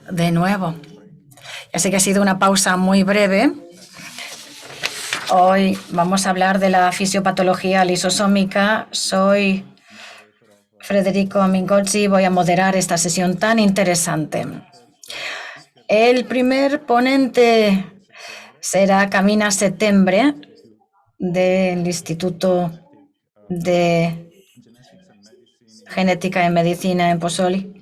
De nuevo. Ya sé que ha sido una pausa muy breve. Hoy vamos a hablar de la fisiopatología lisosómica. Soy Federico Mingozzi y voy a moderar esta sesión tan interesante. El primer ponente será Camina Settembre del Instituto de Genética y Medicina en Pozzuoli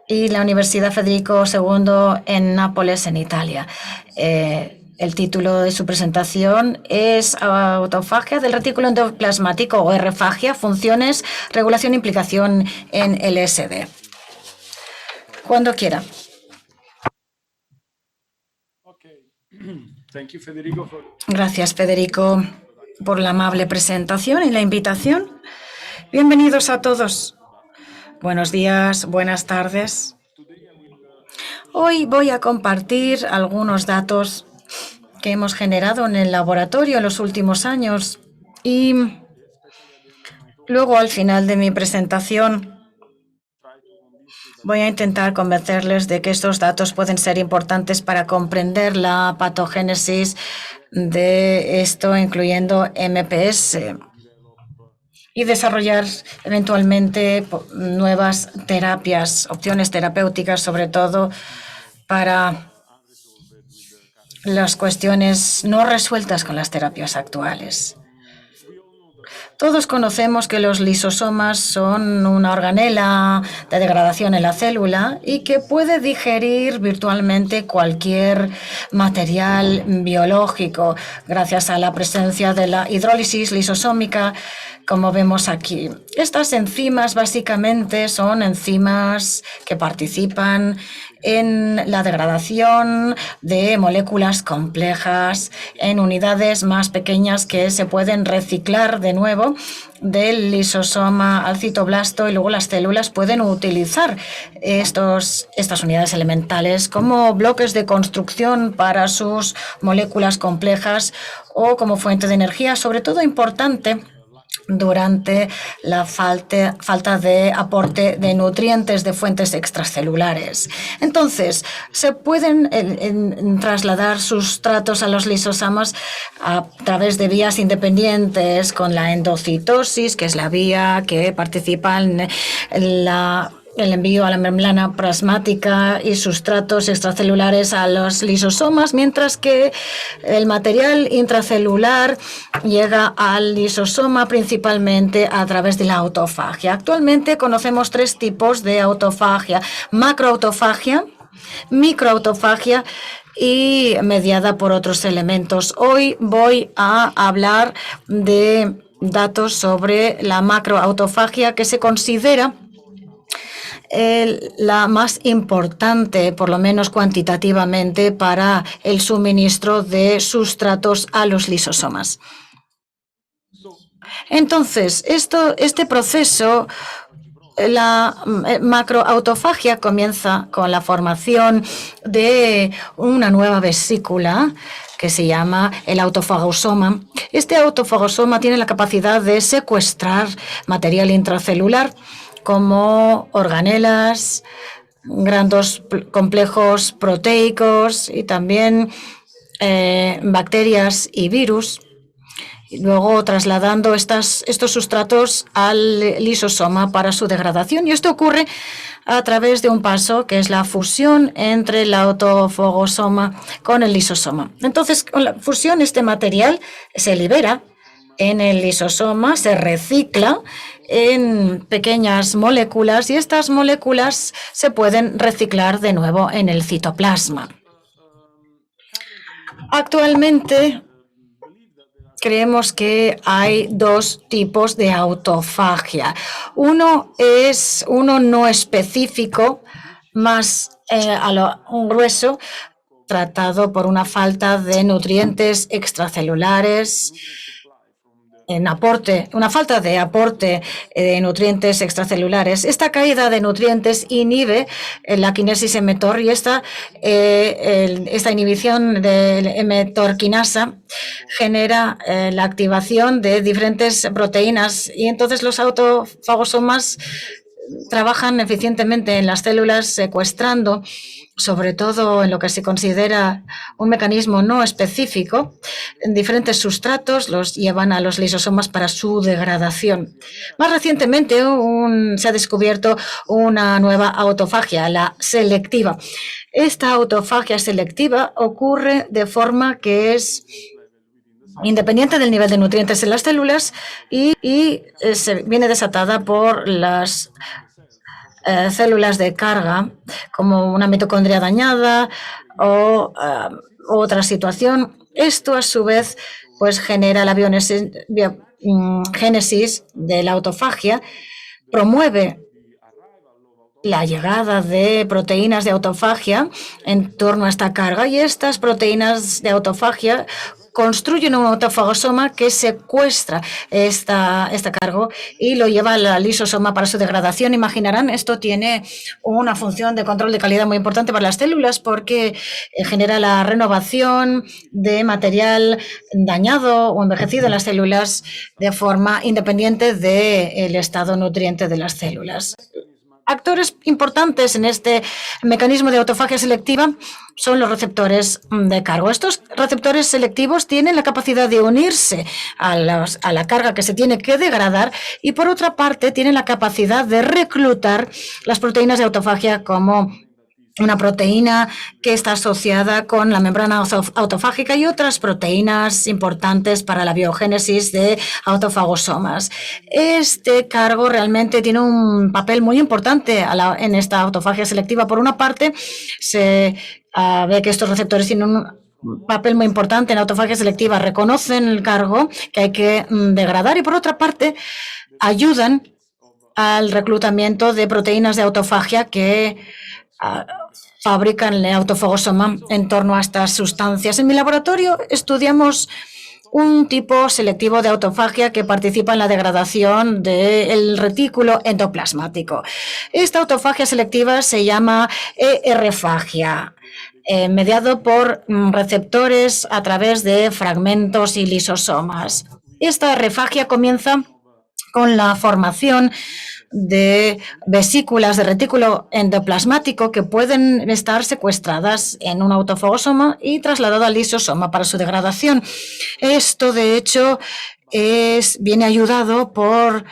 y la Universidad Federico II en Nápoles, en Italia. El título de su presentación es Autofagia del retículo endoplasmático o R-fagia, funciones, regulación e implicación en LSD. Cuando quiera. Gracias, Federico, por la amable presentación y la invitación. Bienvenidos a todos. Buenos días, buenas tardes. Hoy voy a compartir algunos datos que hemos generado en el laboratorio en los últimos años y luego al final de mi presentación voy a intentar convencerles de que estos datos pueden ser importantes para comprender la patogénesis de esto, incluyendo MPS, y desarrollar eventualmente nuevas terapias, opciones terapéuticas, sobre todo para las cuestiones no resueltas con las terapias actuales. Todos conocemos que los lisosomas son una organela de degradación en la célula y que puede digerir virtualmente cualquier material biológico gracias a la presencia de la hidrólisis lisosómica, como vemos aquí. Estas enzimas básicamente son enzimas que participan en la degradación de moléculas complejas en unidades más pequeñas que se pueden reciclar de nuevo del lisosoma al citoblasto, y luego las células pueden utilizar estas unidades elementales como bloques de construcción para sus moléculas complejas o como fuente de energía, sobre todo importante durante la falta de aporte de nutrientes de fuentes extracelulares. Entonces, se pueden trasladar sustratos a los lisosomas a través de vías independientes con la endocitosis, que es la vía que participa en el envío a la membrana plasmática y sustratos extracelulares a los lisosomas, mientras que el material intracelular llega al lisosoma principalmente a través de la autofagia. Actualmente conocemos tres tipos de autofagia: macroautofagia, microautofagia y mediada por otros elementos. Hoy voy a hablar de datos sobre la macroautofagia, que se considera la más importante, por lo menos cuantitativamente, para el suministro de sustratos a los lisosomas. Entonces, este proceso, la macroautofagia, comienza con la formación de una nueva vesícula que se llama el autofagosoma. Este autofagosoma tiene la capacidad de secuestrar material intracelular como organelas, grandes complejos proteicos y también bacterias y virus, y luego trasladando estos sustratos al lisosoma para su degradación. Y esto ocurre a través de un paso que es la fusión entre el autofagosoma con el lisosoma. Entonces, con la fusión, este material se libera en el lisosoma, se recicla en pequeñas moléculas y estas moléculas se pueden reciclar de nuevo en el citoplasma. Actualmente creemos que hay dos tipos de autofagia. Uno no específico, más a lo grueso, tratado por una falta de nutrientes extracelulares, una falta de aporte de nutrientes extracelulares. Esta caída de nutrientes inhibe la quinesis mTOR y esta inhibición de mTOR-quinasa genera la activación de diferentes proteínas, y entonces los autofagosomas trabajan eficientemente en las células secuestrando, sobre todo en lo que se considera un mecanismo no específico, en diferentes sustratos los llevan a los lisosomas para su degradación. Más recientemente se ha descubierto una nueva autofagia, la selectiva. Esta autofagia selectiva ocurre de forma que es independiente del nivel de nutrientes en las células y se viene desatada por las células de carga, como una mitocondria dañada o otra situación. Esto, a su vez, pues genera la génesis de la autofagia, promueve la llegada de proteínas de autofagia en torno a esta carga, y estas proteínas de autofagia construyen un autofagosoma que secuestra esta carga y lo lleva al lisosoma para su degradación. Imaginarán, esto tiene una función de control de calidad muy importante para las células porque genera la renovación de material dañado o envejecido en las células de forma independiente del estado nutriente de las células. Actores importantes en este mecanismo de autofagia selectiva son los receptores de carga. Estos receptores selectivos tienen la capacidad de unirse a la carga que se tiene que degradar y, por otra parte, tienen la capacidad de reclutar las proteínas de autofagia como una proteína que está asociada con la membrana autofágica y otras proteínas importantes para la biogénesis de autofagosomas. Este cargo realmente tiene un papel muy importante en esta autofagia selectiva. Por una parte, se ve que estos receptores tienen un papel muy importante en la autofagia selectiva, reconocen el cargo que hay que degradar y, por otra parte, ayudan al reclutamiento de proteínas de autofagia que fabrican el autofagosoma en torno a estas sustancias. En mi laboratorio estudiamos un tipo selectivo de autofagia que participa en la degradación del retículo endoplasmático. Esta autofagia selectiva se llama ER-fagia, mediado por receptores a través de fragmentos y lisosomas. Esta ER-fagia comienza con la formación de vesículas de retículo endoplasmático que pueden estar secuestradas en un autofagosoma y trasladadas al lisosoma para su degradación. Esto, de hecho, viene ayudado por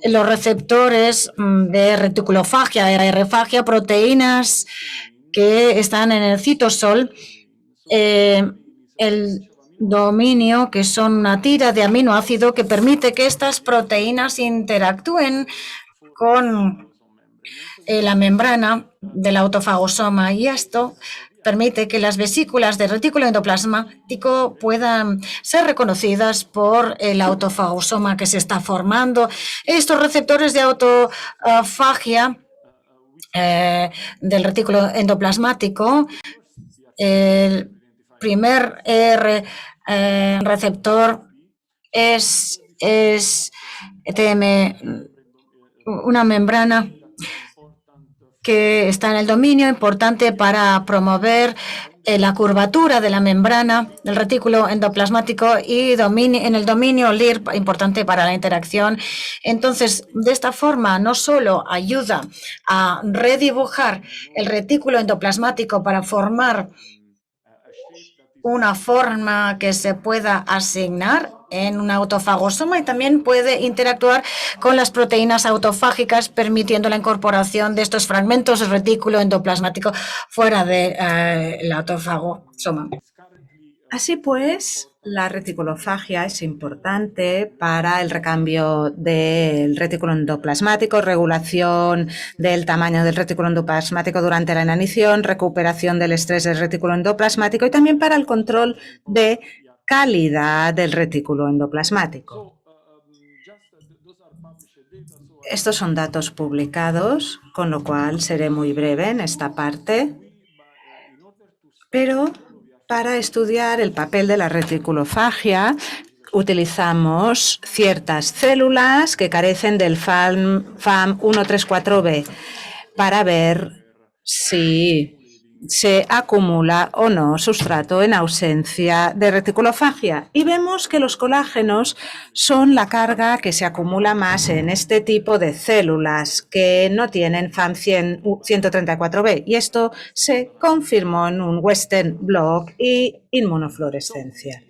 los receptores de reticulofagia, ER-fagia, proteínas que están en el citosol, el dominio, que son una tira de aminoácido que permite que estas proteínas interactúen con la membrana del autofagosoma, y esto permite que las vesículas del retículo endoplasmático puedan ser reconocidas por el autofagosoma que se está formando. Estos receptores de autofagia del retículo endoplasmático, el primer receptor es TM, una membrana que está en el dominio, importante para promover la curvatura de la membrana del retículo endoplasmático, y en el dominio LIR, importante para la interacción. Entonces, de esta forma, no solo ayuda a redibujar el retículo endoplasmático para formar una forma que se pueda asignar en un autofagosoma, y también puede interactuar con las proteínas autofágicas, permitiendo la incorporación de estos fragmentos de retículo endoplasmático fuera del autofagosoma. Así pues, la reticulofagia es importante para el recambio del retículo endoplasmático, regulación del tamaño del retículo endoplasmático durante la inanición, recuperación del estrés del retículo endoplasmático y también para el control de calidad del retículo endoplasmático. Estos son datos publicados, con lo cual seré muy breve en esta parte, pero para estudiar el papel de la reticulofagia utilizamos ciertas células que carecen del FAM134B para ver si se acumula o no sustrato en ausencia de reticulofagia. Y vemos que los colágenos son la carga que se acumula más en este tipo de células que no tienen FAM134B. Y esto se confirmó en un Western blot y inmunofluorescencia.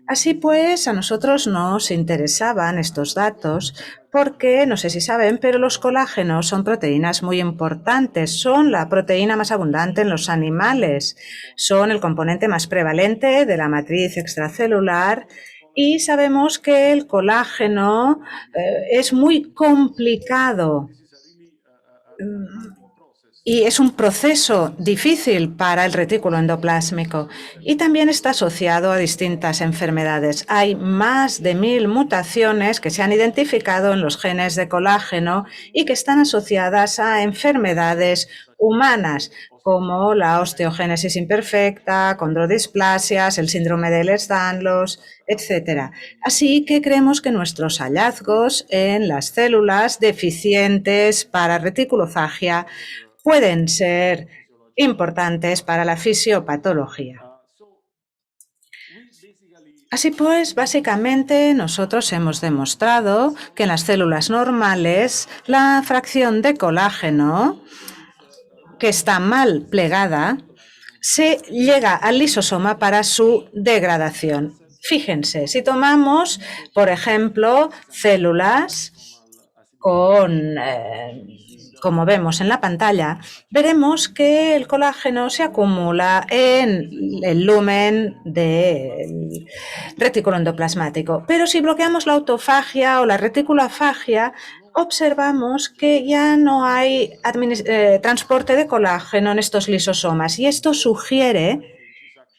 Así pues, a nosotros nos interesaban estos datos porque, no sé si saben, pero los colágenos son proteínas muy importantes, son la proteína más abundante en los animales, son el componente más prevalente de la matriz extracelular y sabemos que el colágeno es muy complicado. Y es un proceso difícil para el retículo endoplásmico y también está asociado a distintas enfermedades. Hay más de 1000 mutaciones que se han identificado en los genes de colágeno y que están asociadas a enfermedades humanas como la osteogénesis imperfecta, condrodisplasias, el síndrome de Ehlers-Danlos, etc. Así que creemos que nuestros hallazgos en las células deficientes para reticulofagia pueden ser importantes para la fisiopatología. Así pues, básicamente nosotros hemos demostrado que en las células normales la fracción de colágeno que está mal plegada se llega al lisosoma para su degradación. Fíjense, si tomamos, por ejemplo, células con como vemos en la pantalla, veremos que el colágeno se acumula en el lumen del retículo endoplasmático. Pero si bloqueamos la autofagia o la reticulofagia, observamos que ya no hay transporte de colágeno en estos lisosomas y esto sugiere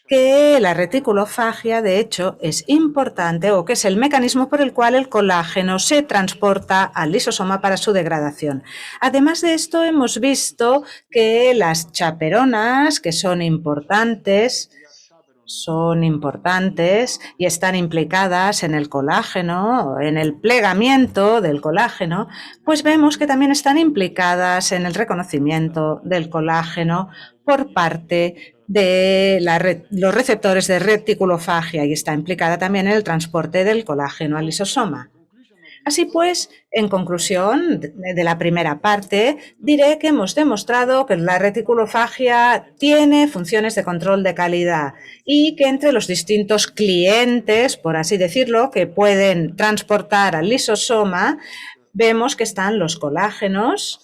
que la reticulofagia, de hecho, es importante o que es el mecanismo por el cual el colágeno se transporta al lisosoma para su degradación. Además de esto, hemos visto que las chaperonas, que son importantes y están implicadas en el colágeno, en el plegamiento del colágeno, pues vemos que también están implicadas en el reconocimiento del colágeno por parte de los receptores de reticulofagia y está implicada también en el transporte del colágeno al lisosoma. Así pues, en conclusión de la primera parte, diré que hemos demostrado que la reticulofagia tiene funciones de control de calidad y que entre los distintos clientes, por así decirlo, que pueden transportar al lisosoma, vemos que están los colágenos,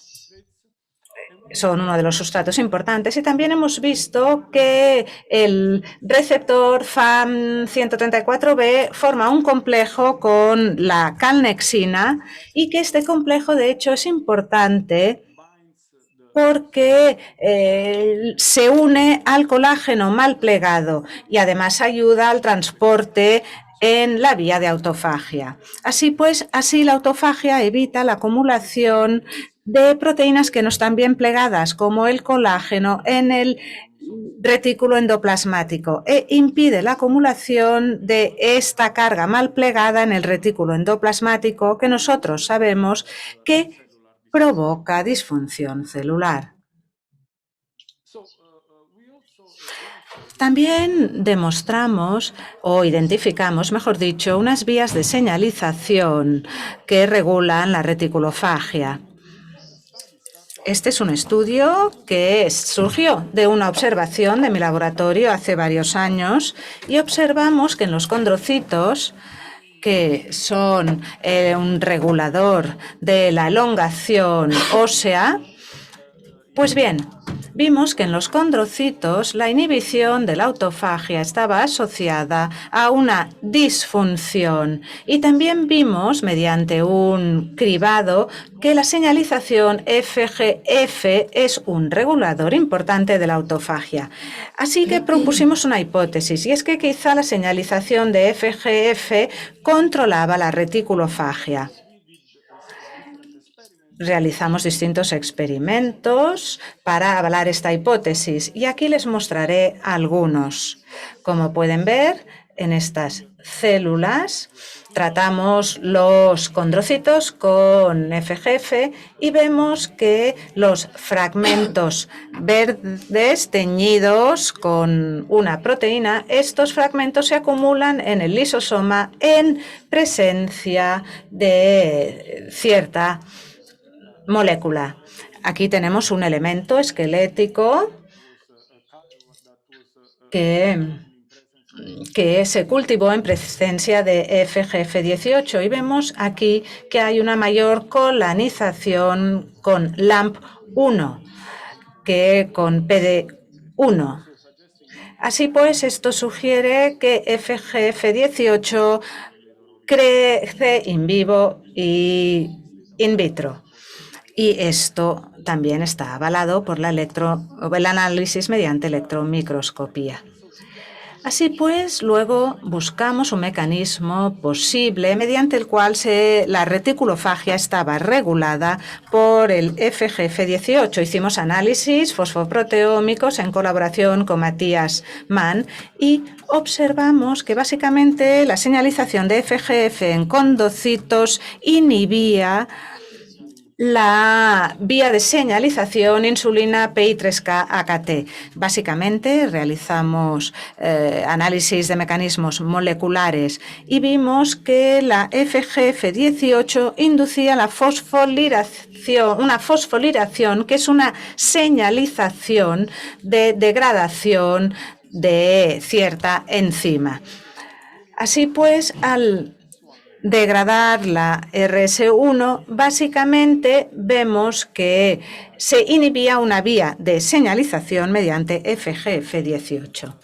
son uno de los sustratos importantes y también hemos visto que el receptor FAM134B forma un complejo con la calnexina y que este complejo de hecho es importante porque se une al colágeno mal plegado y además ayuda al transporte en la vía de autofagia. Así pues, la autofagia evita la acumulación de proteínas que no están bien plegadas, como el colágeno, en el retículo endoplasmático e impide la acumulación de esta carga mal plegada en el retículo endoplasmático que nosotros sabemos que provoca disfunción celular. También demostramos o identificamos, mejor dicho, unas vías de señalización que regulan la reticulofagia. Este es un estudio que surgió de una observación de mi laboratorio hace varios años y observamos que en los condrocitos, que son un regulador de la elongación ósea, pues bien, vimos que en los condrocitos la inhibición de la autofagia estaba asociada a una disfunción y también vimos mediante un cribado que la señalización FGF es un regulador importante de la autofagia. Así que propusimos una hipótesis y es que quizá la señalización de FGF controlaba la reticulofagia. Realizamos distintos experimentos para avalar esta hipótesis y aquí les mostraré algunos. Como pueden ver, En estas células tratamos los condrocitos con FGF y vemos que los fragmentos verdes teñidos con una proteína, estos fragmentos se acumulan en el lisosoma en presencia de cierta molécula. Aquí tenemos un elemento esquelético que se cultivó en presencia de FGF18 y vemos aquí que hay una mayor colonización con LAMP1 que con PD1. Así pues, esto sugiere que FGF18 crece in vivo y in vitro. Y esto también está avalado por el análisis mediante electromicroscopía. Así pues, luego buscamos un mecanismo posible mediante el cual la reticulofagia estaba regulada por el FGF18. Hicimos análisis fosfoproteómicos en colaboración con Matías Mann y observamos que básicamente la señalización de FGF en condrocitos inhibía la vía de señalización insulina PI3K-AKT. Básicamente realizamos análisis de mecanismos moleculares y vimos que la FGF18 inducía la una fosforilación, que es una señalización de degradación de cierta enzima. Así pues, al degradar la RS1, básicamente vemos que se inhibía una vía de señalización mediante FGF18.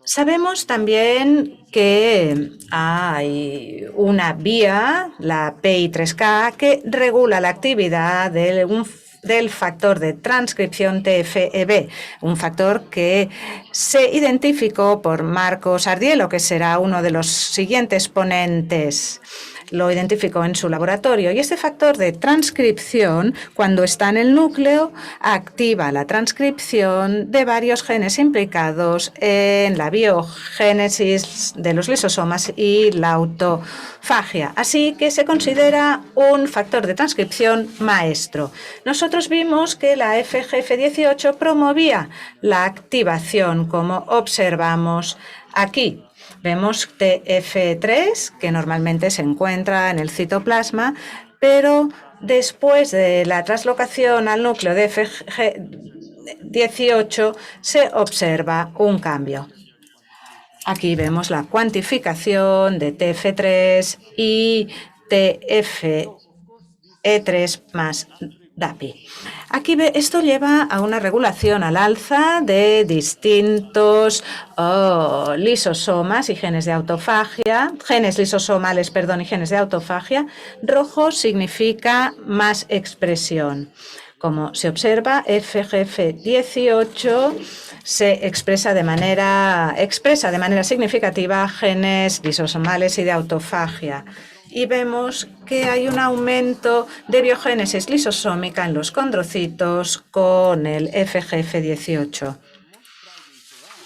Sabemos también que hay una vía, la PI3K, que regula la actividad del factor de transcripción TFEB, un factor que se identificó por Marcos Ardielo, que será uno de los siguientes ponentes. Lo identificó en su laboratorio. Y este factor de transcripción, cuando está en el núcleo, activa la transcripción de varios genes implicados en la biogénesis de los lisosomas y la autofagia. Así que se considera un factor de transcripción maestro. Nosotros vimos que la FGF18 promovía la activación, como observamos aquí. Vemos TF3, que normalmente se encuentra en el citoplasma, pero después de la translocación al núcleo de FG18 se observa un cambio. Aquí vemos la cuantificación de TF3 y TFE3 más DAPI. Aquí esto lleva a una regulación al alza de distintos lisosomas y genes de autofagia, genes lisosomales, y genes de autofagia. Rojo significa más expresión. Como se observa, FGF18 se expresa de manera significativa genes lisosomales y de autofagia. Y vemos que hay un aumento de biogénesis lisosómica en los condrocitos con el FGF18.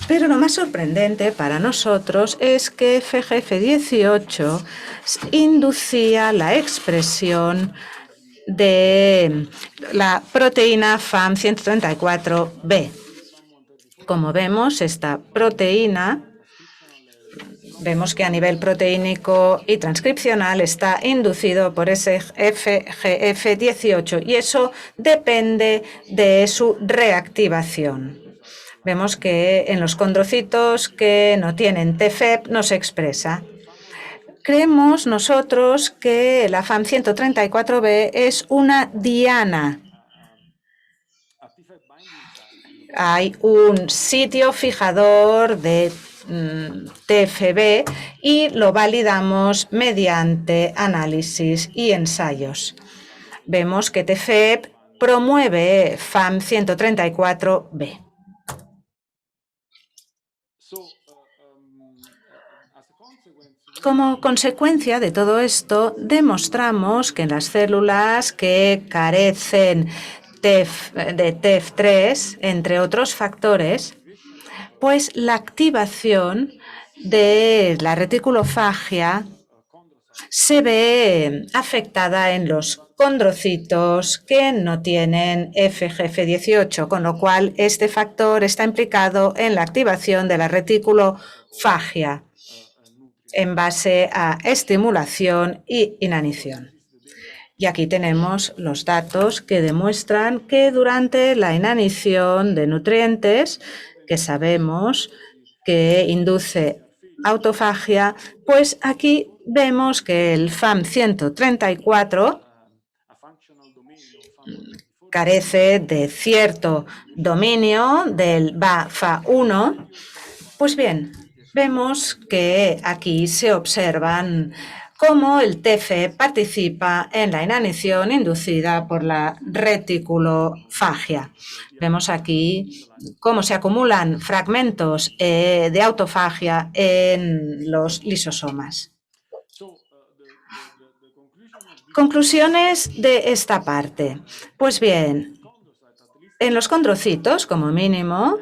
Pero lo más sorprendente para nosotros es que FGF18 inducía la expresión de la proteína FAM134B. Como vemos, esta proteína, vemos que a nivel proteínico y transcripcional está inducido por ese FGF18 y eso depende de su reactivación. Vemos que en los condrocitos que no tienen TFEB no se expresa. Creemos nosotros que la FAM134B es una diana. Hay un sitio fijador de TFB y lo validamos mediante análisis y ensayos. Vemos que TFEB promueve FAM134B. Como consecuencia de todo esto, demostramos que en las células que carecen de TEF3, entre otros factores, pues la activación de la reticulofagia se ve afectada en los condrocitos que no tienen FGF18, con lo cual este factor está implicado en la activación de la reticulofagia en base a estimulación y inanición. Y aquí tenemos los datos que demuestran que durante la inanición de nutrientes, que sabemos que induce autofagia, pues aquí vemos que el FAM134 carece de cierto dominio del BAFA1. Pues bien, vemos que aquí se observan cómo el TFE participa en la inanición inducida por la reticulofagia. Vemos aquí cómo se acumulan fragmentos de autofagia en los lisosomas. Conclusiones de esta parte. Pues bien, en los condrocitos, como mínimo,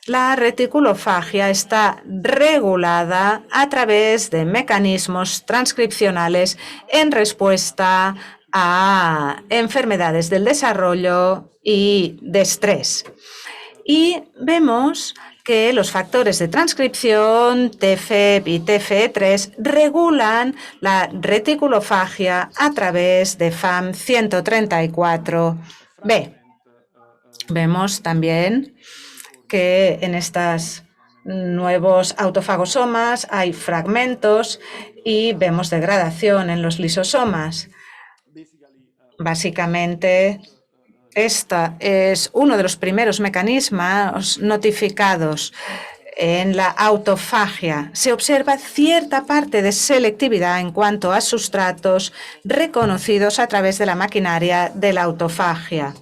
la reticulofagia está regulada a través de mecanismos transcripcionales en respuesta a enfermedades del desarrollo y de estrés. Y vemos que los factores de transcripción, TFEP y TFE3, regulan la reticulofagia a través de FAM134B. Vemos también que en estos nuevos autofagosomas hay fragmentos y vemos degradación en los lisosomas. Básicamente, este es uno de los primeros mecanismos notificados en la autofagia. Se observa cierta parte de selectividad en cuanto a sustratos reconocidos a través de la maquinaria de la autofagia.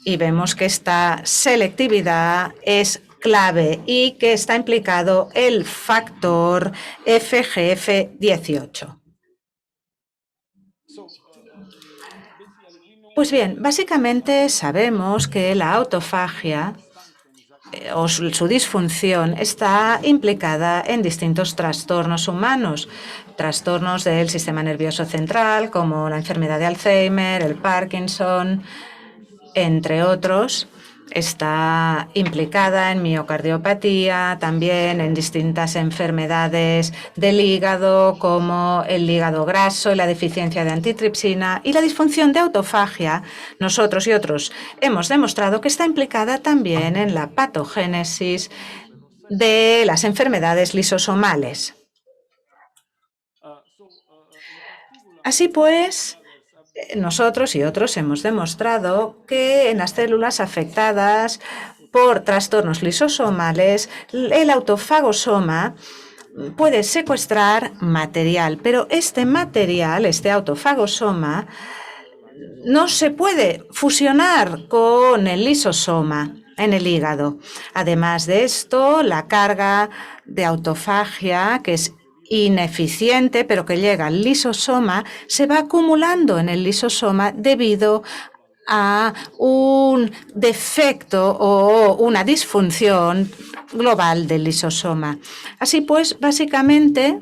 Y vemos que esta selectividad es clave y que está implicado el factor FGF18. Pues bien, básicamente sabemos que la autofagia o su disfunción está implicada en distintos trastornos humanos, trastornos del sistema nervioso central como la enfermedad de Alzheimer, el Parkinson, entre otros. Está implicada en miocardiopatía, también en distintas enfermedades del hígado, como el hígado graso y la deficiencia de antitripsina. Y la disfunción de autofagia, nosotros y otros hemos demostrado que está implicada también en la patogénesis de las enfermedades lisosomales. Así pues, nosotros y otros hemos demostrado que en las células afectadas por trastornos lisosomales, el autofagosoma puede secuestrar material, pero este material, este autofagosoma, no se puede fusionar con el lisosoma en el hígado. Además de esto, la carga de autofagia, que es ineficiente, pero que llega al lisosoma, se va acumulando en el lisosoma debido a un defecto o una disfunción global del lisosoma. Así pues, básicamente,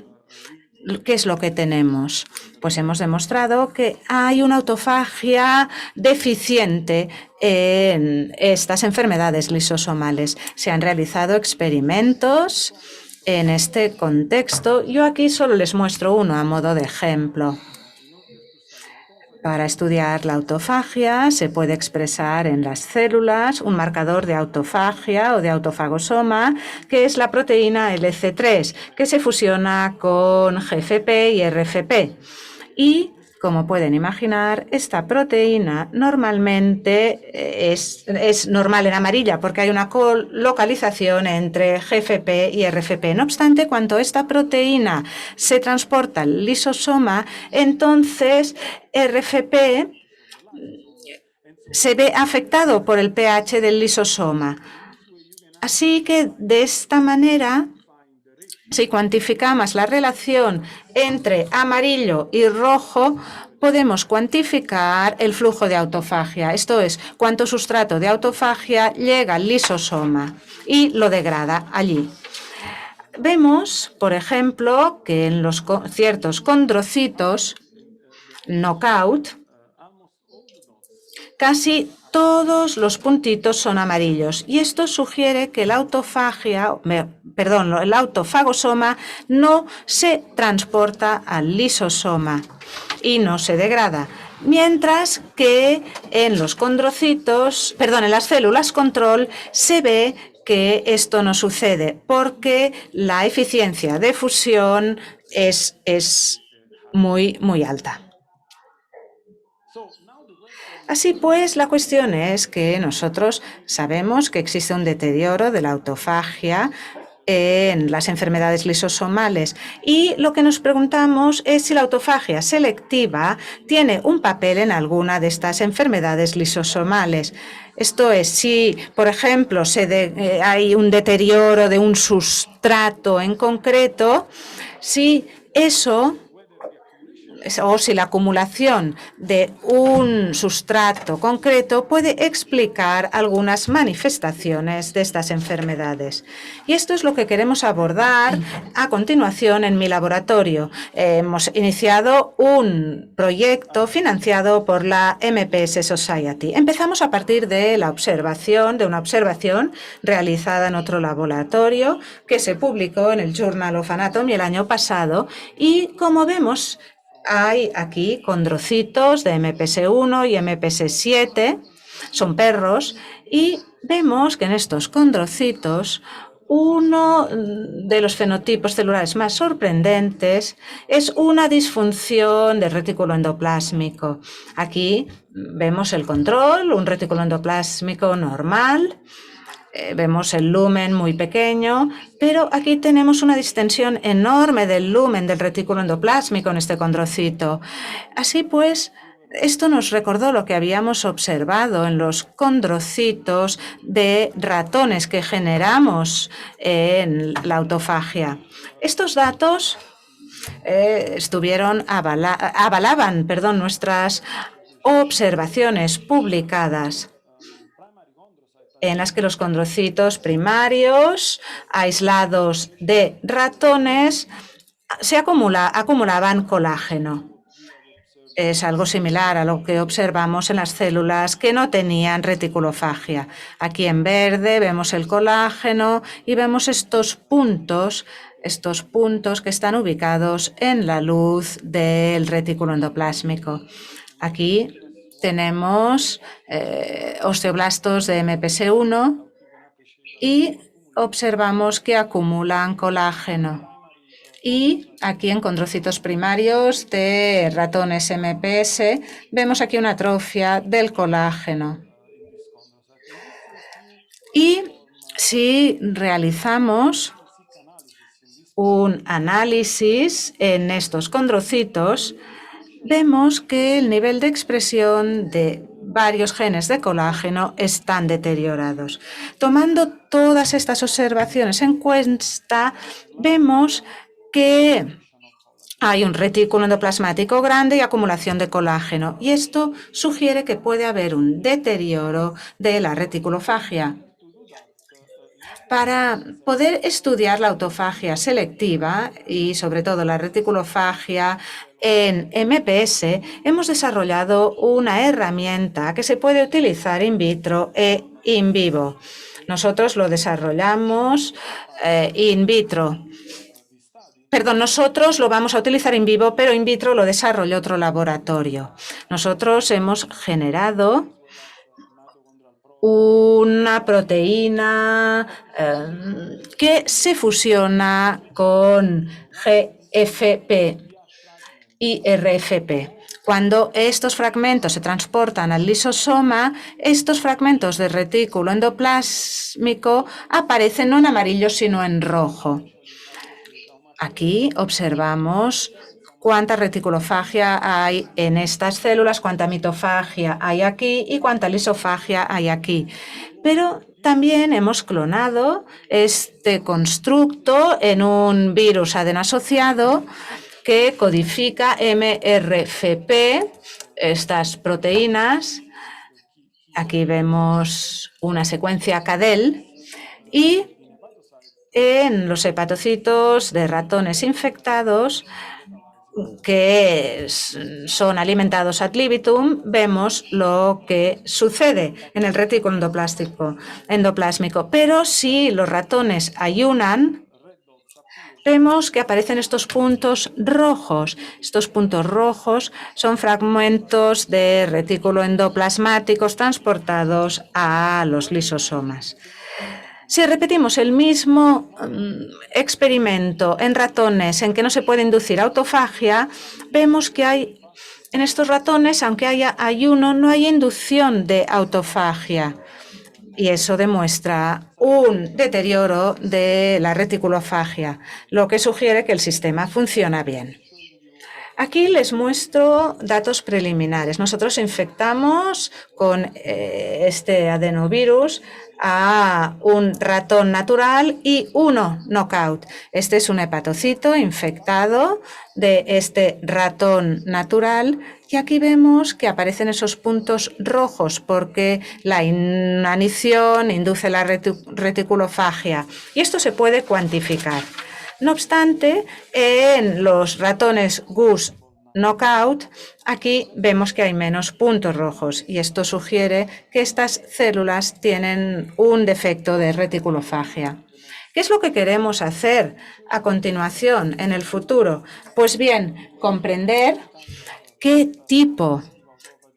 ¿qué es lo que tenemos? Pues hemos demostrado que hay una autofagia deficiente en estas enfermedades lisosomales. Se han realizado experimentos en este contexto. Yo aquí solo les muestro uno a modo de ejemplo. Para estudiar la autofagia se puede expresar en las células un marcador de autofagia o de autofagosoma, que es la proteína LC3, que se fusiona con GFP y RFP. Y, como pueden imaginar, esta proteína normalmente es normal en amarilla porque hay una colocalización entre GFP y RFP. No obstante, cuando esta proteína se transporta al lisosoma, entonces RFP se ve afectado por el pH del lisosoma. Así que de esta manera, si cuantificamos la relación entre amarillo y rojo, podemos cuantificar el flujo de autofagia. Esto es, cuánto sustrato de autofagia llega al lisosoma y lo degrada allí. Vemos, por ejemplo, que en los ciertos condrocitos knockout, casi todos los puntitos son amarillos y esto sugiere que el autofagosoma no se transporta al lisosoma y no se degrada. Mientras que en los condrocitos, en las células control se ve que esto no sucede porque la eficiencia de fusión es muy, muy alta. Así pues, la cuestión es que nosotros sabemos que existe un deterioro de la autofagia en las enfermedades lisosomales y lo que nos preguntamos es si la autofagia selectiva tiene un papel en alguna de estas enfermedades lisosomales. Esto es, si, por ejemplo, hay un deterioro de un sustrato en concreto, si eso o si la acumulación de un sustrato concreto puede explicar algunas manifestaciones de estas enfermedades. Y esto es lo que queremos abordar a continuación en mi laboratorio. Hemos iniciado un proyecto financiado por la MPS Society. Empezamos a partir de una observación realizada en otro laboratorio que se publicó en el Journal of Anatomy el año pasado y, como vemos, hay aquí condrocitos de MPS1 y MPS7, son perros, y vemos que en estos condrocitos uno de los fenotipos celulares más sorprendentes es una disfunción del retículo endoplásmico. Aquí vemos el control, un retículo endoplásmico normal. Vemos el lumen muy pequeño, pero aquí tenemos una distensión enorme del lumen del retículo endoplásmico en este condrocito. Así pues, esto nos recordó lo que habíamos observado en los condrocitos de ratones que generamos en la autofagia. Estos datos avalaban nuestras observaciones publicadas en las que los condrocitos primarios aislados de ratones acumulaban colágeno. Es algo similar a lo que observamos en las células que no tenían reticulofagia. Aquí en verde vemos el colágeno y vemos estos puntos que están ubicados en la luz del retículo endoplásmico. Aquí tenemos osteoblastos de MPS1 y observamos que acumulan colágeno. Y aquí en condrocitos primarios de ratones MPS vemos aquí una atrofia del colágeno. Y si realizamos un análisis en estos condrocitos, vemos que el nivel de expresión de varios genes de colágeno están deteriorados. Tomando todas estas observaciones en cuenta, vemos que hay un retículo endoplasmático grande y acumulación de colágeno, y esto sugiere que puede haber un deterioro de la reticulofagia. Para poder estudiar la autofagia selectiva y sobre todo la reticulofagia en MPS, hemos desarrollado una herramienta que se puede utilizar in vitro e in vivo. Nosotros lo desarrollamos in vitro. Nosotros lo vamos a utilizar in vivo, pero in vitro lo desarrolla otro laboratorio. Nosotros hemos generado una proteína que se fusiona con GFP y RFP. Cuando estos fragmentos se transportan al lisosoma, estos fragmentos de retículo endoplásmico aparecen no en amarillo, sino en rojo. Aquí observamos cuánta reticulofagia hay en estas células, cuánta mitofagia hay aquí y cuánta lisofagia hay aquí. Pero también hemos clonado este constructo en un virus ADN-asociado que codifica MRFP, estas proteínas. Aquí vemos una secuencia CADEL y en los hepatocitos de ratones infectados que son alimentados ad libitum, vemos lo que sucede en el retículo endoplásmico. Pero si los ratones ayunan, vemos que aparecen estos puntos rojos. Estos puntos rojos son fragmentos de retículo endoplasmáticos transportados a los lisosomas. Si repetimos el mismo experimento en ratones en que no se puede inducir autofagia, vemos que hay en estos ratones, aunque haya ayuno, no hay inducción de autofagia. Y eso demuestra un deterioro de la reticulofagia, lo que sugiere que el sistema funciona bien. Aquí les muestro datos preliminares. Nosotros infectamos con este adenovirus a un ratón natural y 1 knockout. Este es un hepatocito infectado de este ratón natural y aquí vemos que aparecen esos puntos rojos porque la inanición induce la reticulofagia y esto se puede cuantificar. No obstante, en los ratones Goose knockout, aquí vemos que hay menos puntos rojos y esto sugiere que estas células tienen un defecto de reticulofagia. ¿Qué es lo que queremos hacer a continuación en el futuro? Pues bien, comprender qué tipo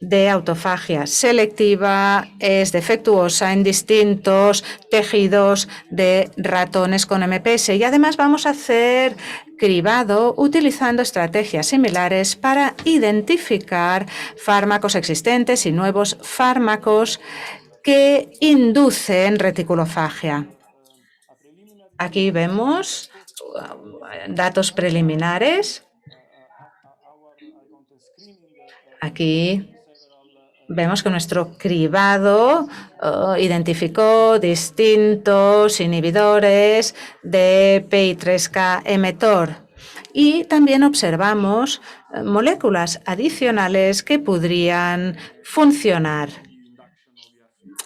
de autofagia selectiva es defectuosa en distintos tejidos de ratones con MPS y además vamos a hacer cribado utilizando estrategias similares para identificar fármacos existentes y nuevos fármacos que inducen reticulofagia. Aquí vemos datos preliminares. Aquí vemos que nuestro cribado identificó distintos inhibidores de PI3K-mTOR y también observamos moléculas adicionales que podrían funcionar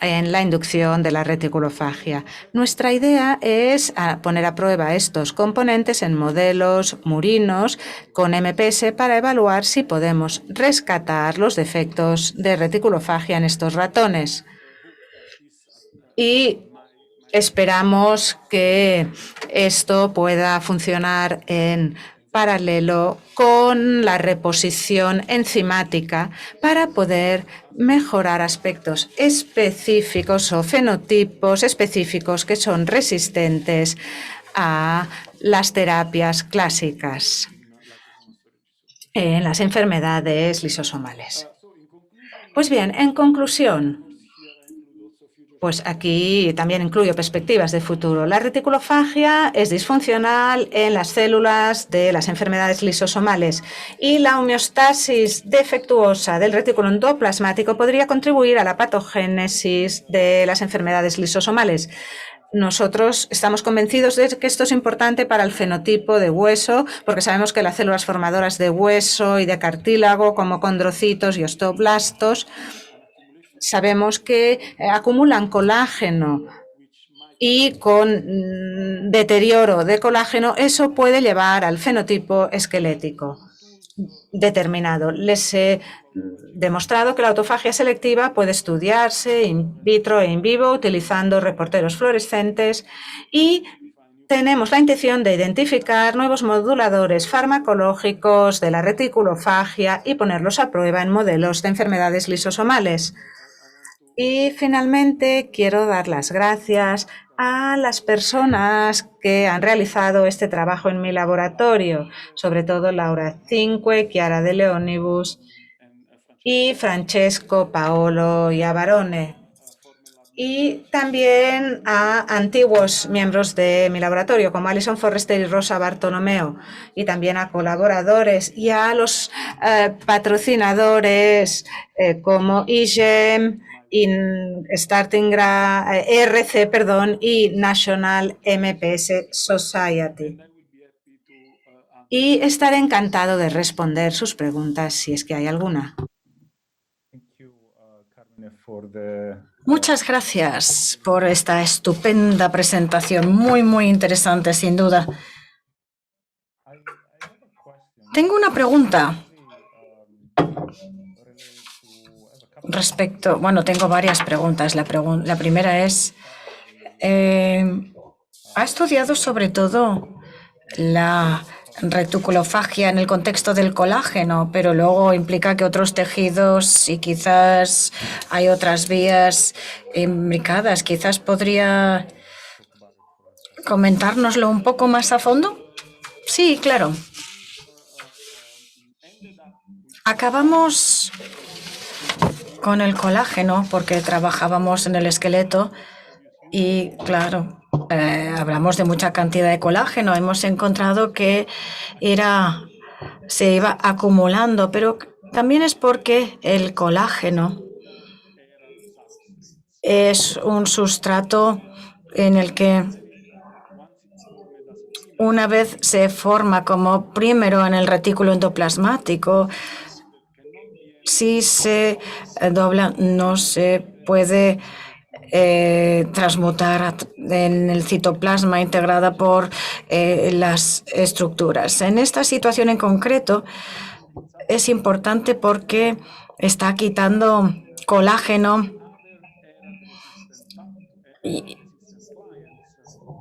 en la inducción de la reticulofagia. Nuestra idea es poner a prueba estos componentes en modelos murinos con MPS para evaluar si podemos rescatar los defectos de reticulofagia en estos ratones. Y esperamos que esto pueda funcionar en paralelo con la reposición enzimática para poder mejorar aspectos específicos o fenotipos específicos que son resistentes a las terapias clásicas en las enfermedades lisosomales. Pues bien, en conclusión, pues aquí también incluyo perspectivas de futuro. La reticulofagia es disfuncional en las células de las enfermedades lisosomales y la homeostasis defectuosa del retículo endoplasmático podría contribuir a la patogénesis de las enfermedades lisosomales. Nosotros estamos convencidos de que esto es importante para el fenotipo de hueso, porque sabemos que las células formadoras de hueso y de cartílago, como condrocitos y osteoblastos, sabemos que acumulan colágeno y con deterioro de colágeno eso puede llevar al fenotipo esquelético determinado. Les he demostrado que la autofagia selectiva puede estudiarse in vitro e in vivo utilizando reporteros fluorescentes y tenemos la intención de identificar nuevos moduladores farmacológicos de la reticulofagia y ponerlos a prueba en modelos de enfermedades lisosomales. Y finalmente quiero dar las gracias a las personas que han realizado este trabajo en mi laboratorio, sobre todo Laura Cinque, Chiara De Leonibus y Francesco Paolo Iavarone. Y también a antiguos miembros de mi laboratorio, como Alison Forrester y Rosa Bartolomeo, y también a colaboradores y a los patrocinadores como IGEM, RC, y National MPS Society. Y estaré encantado de responder sus preguntas si es que hay alguna. Muchas gracias por esta estupenda presentación, muy interesante, sin duda. Tengo una pregunta respecto, tengo varias preguntas. La primera es, ¿ha estudiado sobre todo la reticulofagia en el contexto del colágeno, pero luego implica que otros tejidos y quizás hay otras vías imbricadas? Quizás podría comentárnoslo un poco más a fondo. Sí, claro. Acabamos con el colágeno porque trabajábamos en el esqueleto y, claro, hablamos de mucha cantidad de colágeno. Hemos encontrado que se iba acumulando, pero también es porque el colágeno es un sustrato en el que una vez se forma como prímero en el retículo endoplasmático, si se dobla no se puede transmutar en el citoplasma integrada por las estructuras. En esta situación en concreto es importante porque está quitando colágeno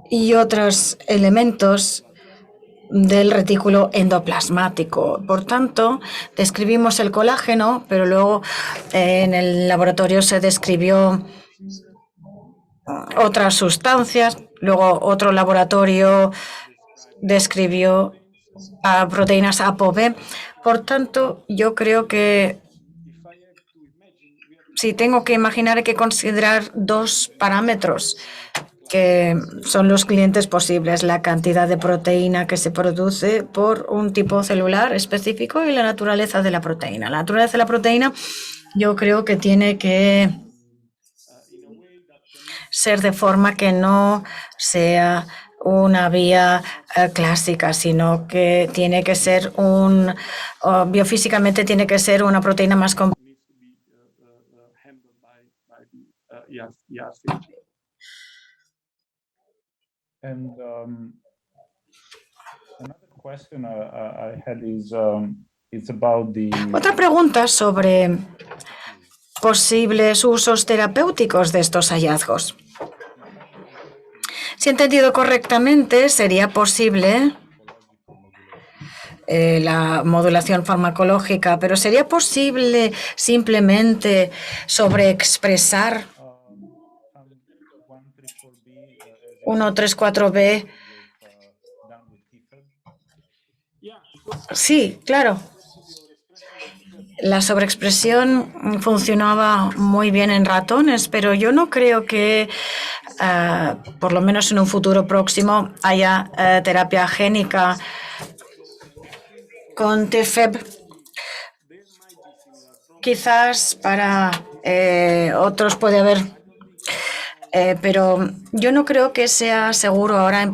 y otros elementos del retículo endoplasmático. Por tanto, describimos el colágeno, pero luego en el laboratorio se describió otras sustancias, luego otro laboratorio describió proteínas ApoB. Por tanto, yo creo que si tengo que imaginar, hay que considerar dos parámetros que son los clientes posibles: la cantidad de proteína que se produce por un tipo celular específico y la naturaleza de la proteína. La naturaleza de la proteína yo creo que tiene que ser de forma que no sea una vía clásica, sino que tiene que ser biofísicamente tiene que ser una proteína más compleja. Otra pregunta sobre posibles usos terapéuticos de estos hallazgos. Si he entendido correctamente, sería posible la modulación farmacológica, pero ¿sería posible simplemente sobreexpresar 1,3,4-B? Sí, claro. La sobreexpresión funcionaba muy bien en ratones, pero yo no creo que, por lo menos en un futuro próximo, haya terapia génica con TFEB. Quizás para otros puede haber, pero yo no creo que sea seguro ahora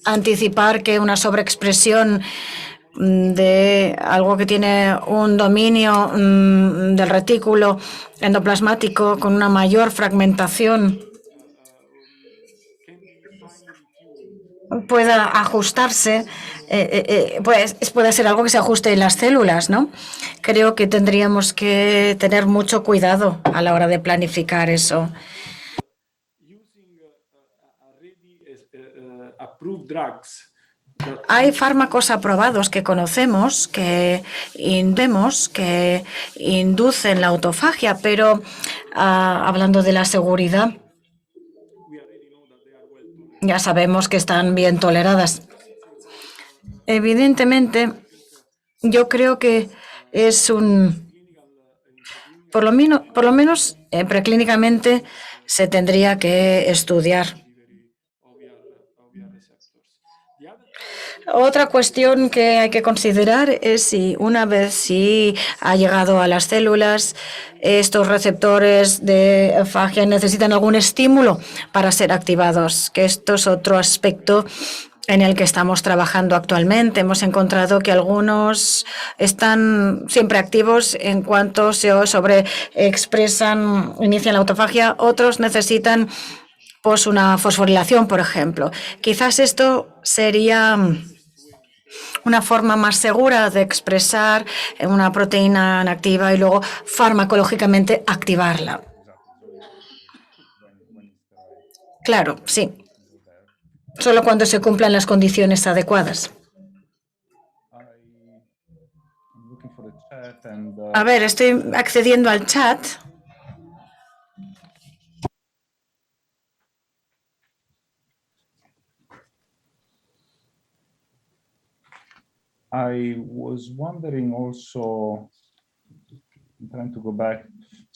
anticipar que una sobreexpresión de algo que tiene un dominio del retículo endoplasmático con una mayor fragmentación pueda ajustarse, puede ser algo que se ajuste en las células, ¿no? Creo que tendríamos que tener mucho cuidado a la hora de planificar eso. Hay fármacos aprobados que conocemos que inducen la autofagia, pero hablando de la seguridad, ya sabemos que están bien toleradas. Evidentemente, yo creo que es por lo menos preclínicamente se tendría que estudiar. Otra cuestión que hay que considerar es si una vez ha llegado a las células, estos receptores de fagia necesitan algún estímulo para ser activados, que esto es otro aspecto en el que estamos trabajando actualmente. Hemos encontrado que algunos están siempre activos en cuanto se sobreexpresan, inician la autofagia, otros necesitan pues una fosforilación, por ejemplo. Quizás esto sería una forma más segura de expresar una proteína inactiva y luego farmacológicamente activarla. Claro, sí. Solo cuando se cumplan las condiciones adecuadas. A ver, estoy accediendo al chat.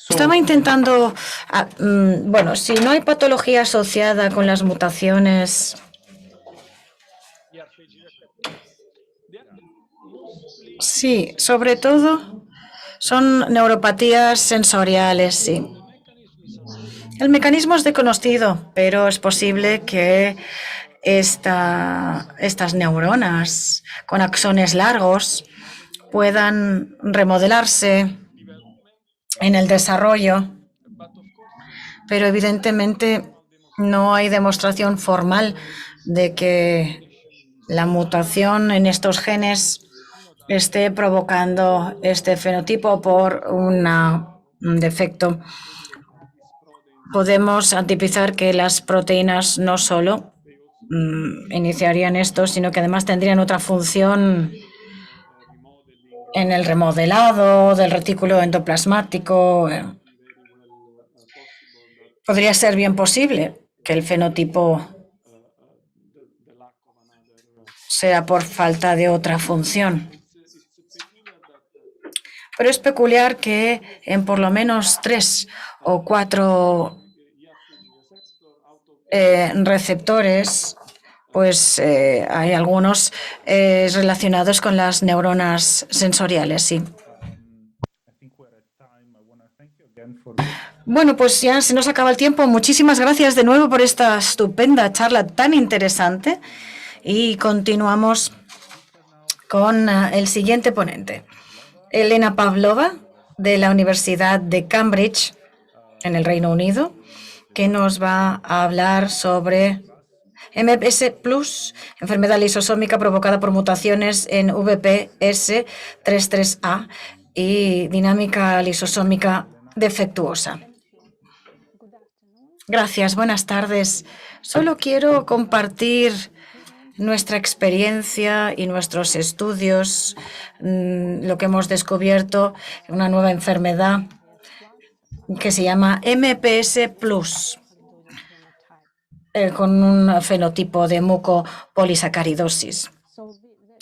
Estaba intentando, bueno, si no hay patología asociada con las mutaciones. Sí, sobre todo son neuropatías sensoriales, sí. El mecanismo es desconocido, pero es posible que estas neuronas con axones largos puedan remodelarse en el desarrollo, pero evidentemente no hay demostración formal de que la mutación en estos genes esté provocando este fenotipo por un defecto. Podemos anticipar que las proteínas no solo iniciarían esto, sino que además tendrían otra función en el remodelado del retículo endoplasmático. Podría ser bien posible que el fenotipo sea por falta de otra función. Pero es peculiar que en por lo menos 3 o 4 receptores, pues hay algunos relacionados con las neuronas sensoriales, sí. Bueno, pues ya se nos acaba el tiempo. Muchísimas gracias de nuevo por esta estupenda charla tan interesante y continuamos con el siguiente ponente, Elena Pavlova, de la Universidad de Cambridge, en el Reino Unido, que nos va a hablar sobre MPS Plus, enfermedad lisosómica provocada por mutaciones en VPS33A y dinámica lisosómica defectuosa. Gracias, buenas tardes. Solo quiero compartir nuestra experiencia y nuestros estudios, lo que hemos descubierto, una nueva enfermedad que se llama MPS Plus, con un fenotipo de mucopolisacaridosis.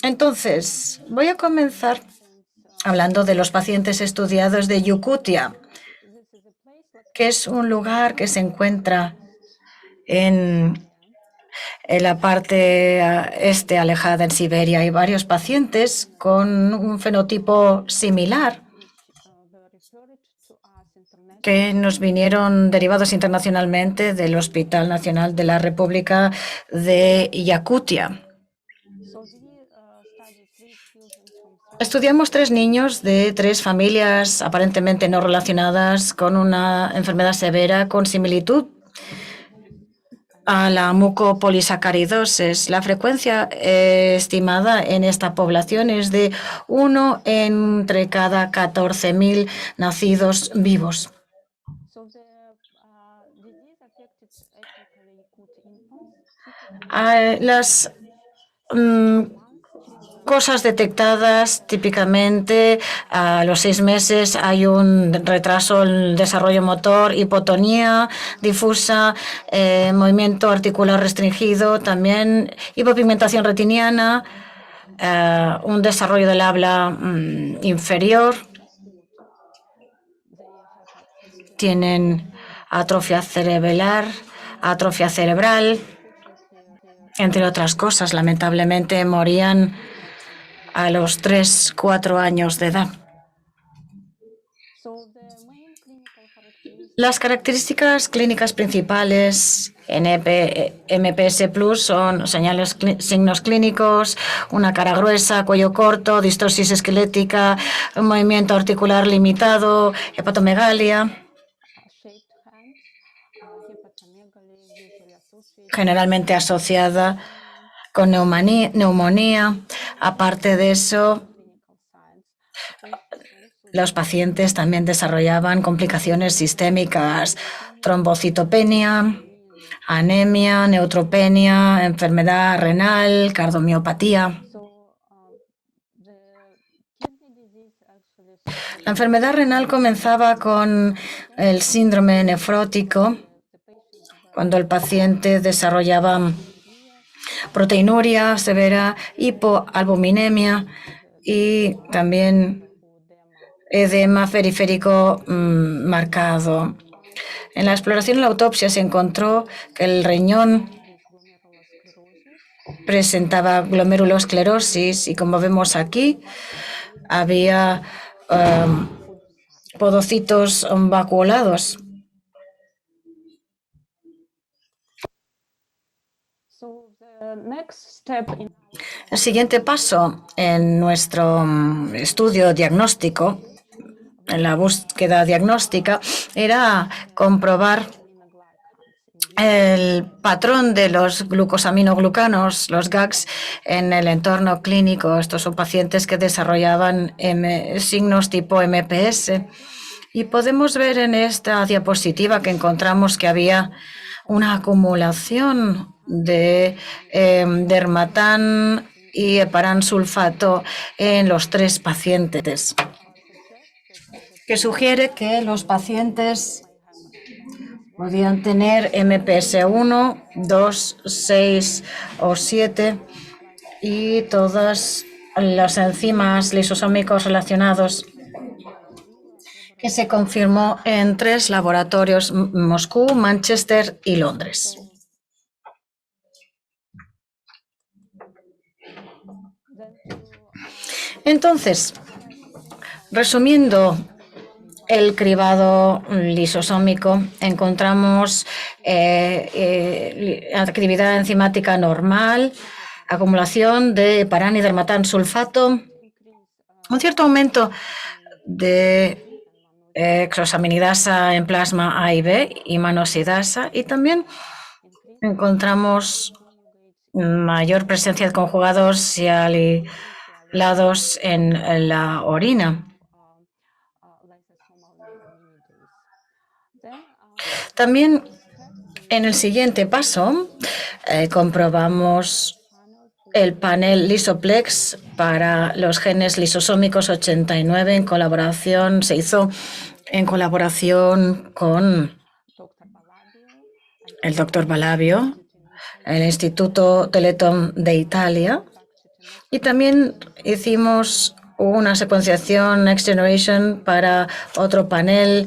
Entonces, voy a comenzar hablando de los pacientes estudiados de Yakutia, que es un lugar que se encuentra en la parte este alejada en Siberia. Hay varios pacientes con un fenotipo similar que nos vinieron derivados internacionalmente del Hospital Nacional de la República de Yakutia. Estudiamos 3 niños de 3 familias aparentemente no relacionadas con una enfermedad severa con similitud a la mucopolisacaridosis. La frecuencia estimada en esta población es de 1 entre cada 14.000 nacidos vivos. Las cosas detectadas típicamente a los 6 meses hay un retraso en el desarrollo motor, hipotonía difusa, movimiento articular restringido, también hipopigmentación retiniana, un desarrollo del habla inferior, tienen atrofia cerebral, entre otras cosas. Lamentablemente morían a los 3-4 años de edad. Las características clínicas principales En MPS Plus son signos clínicos, una cara gruesa, cuello corto, distorsis esquelética, un movimiento articular limitado, hepatomegalia, generalmente asociada con neumonía. Aparte de eso, los pacientes también desarrollaban complicaciones sistémicas, trombocitopenia, anemia, neutropenia, enfermedad renal, cardiomiopatía. La enfermedad renal comenzaba con el síndrome nefrótico, cuando el paciente desarrollaba proteinuria severa, hipoalbuminemia y también edema periférico marcado. En la exploración y la autopsia se encontró que el riñón presentaba glomerulosclerosis y, como vemos aquí, había podocitos vacuolados. El siguiente paso en nuestro estudio diagnóstico, en la búsqueda diagnóstica, era comprobar el patrón de los glucosaminoglucanos, los GAGs, en el entorno clínico. Estos son pacientes que desarrollaban signos tipo MPS. Y podemos ver en esta diapositiva que encontramos que había una acumulación de dermatán y heparán sulfato en los 3 pacientes, que sugiere que los pacientes podían tener MPS 1, 2, 6 o 7 y todas las enzimas lisosómicos relacionados, que se confirmó en 3 laboratorios: Moscú, Manchester y Londres. Entonces, resumiendo el cribado lisosómico, encontramos actividad enzimática normal, acumulación de heparán y dermatán sulfato, un cierto aumento de exosaminidasa en plasma A y B y manosidasa, y también encontramos mayor presencia de conjugados y alilados en la orina. También en el siguiente paso comprobamos el panel Lisoplex para los genes lisosómicos 89 se hizo en colaboración con el doctor Balabio, el Instituto Teleton de Italia, y también hicimos una secuenciación Next Generation para otro panel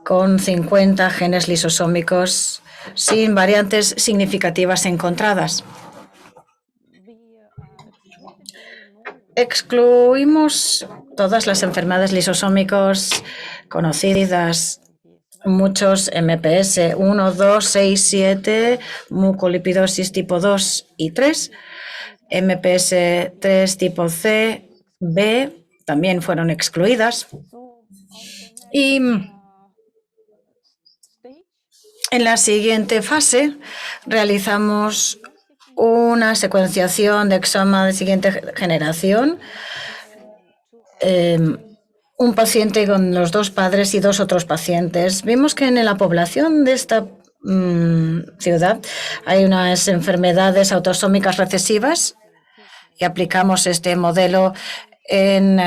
con 50 genes lisosómicos sin variantes significativas encontradas. Excluimos todas las enfermedades lisosómicos conocidas, muchos MPS 1, 2, 6, 7, mucolipidosis tipo 2 y 3, MPS 3 tipo C, B, también fueron excluidas. Y en la siguiente fase realizamos una secuenciación de exoma de siguiente generación, un paciente con los 2 padres y 2 otros pacientes. Vimos que en la población de esta ciudad hay unas enfermedades autosómicas recesivas y aplicamos este modelo en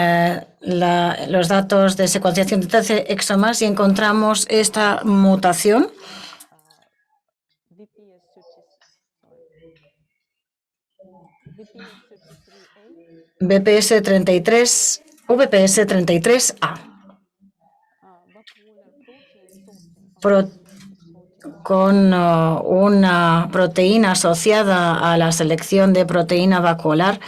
los datos de secuenciación de 13 exomas y encontramos esta mutación. VPS33A, con una proteína asociada a la selección de proteína vacuolar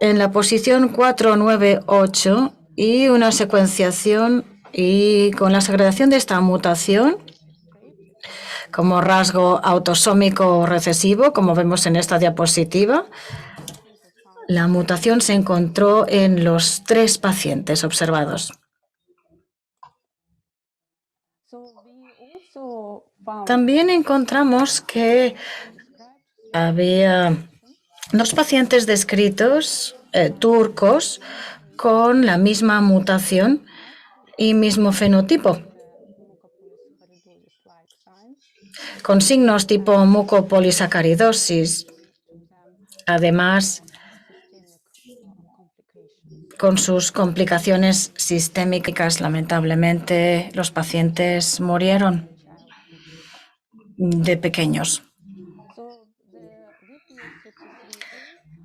en la posición 498 y una secuenciación Y con la segregación de esta mutación, como rasgo autosómico recesivo, como vemos en esta diapositiva, la mutación se encontró en los 3 pacientes observados. También encontramos que había 2 pacientes descritos turcos con la misma mutación y mismo fenotipo, con signos tipo mucopolisacaridosis. Además, con sus complicaciones sistémicas, lamentablemente, los pacientes murieron de pequeños.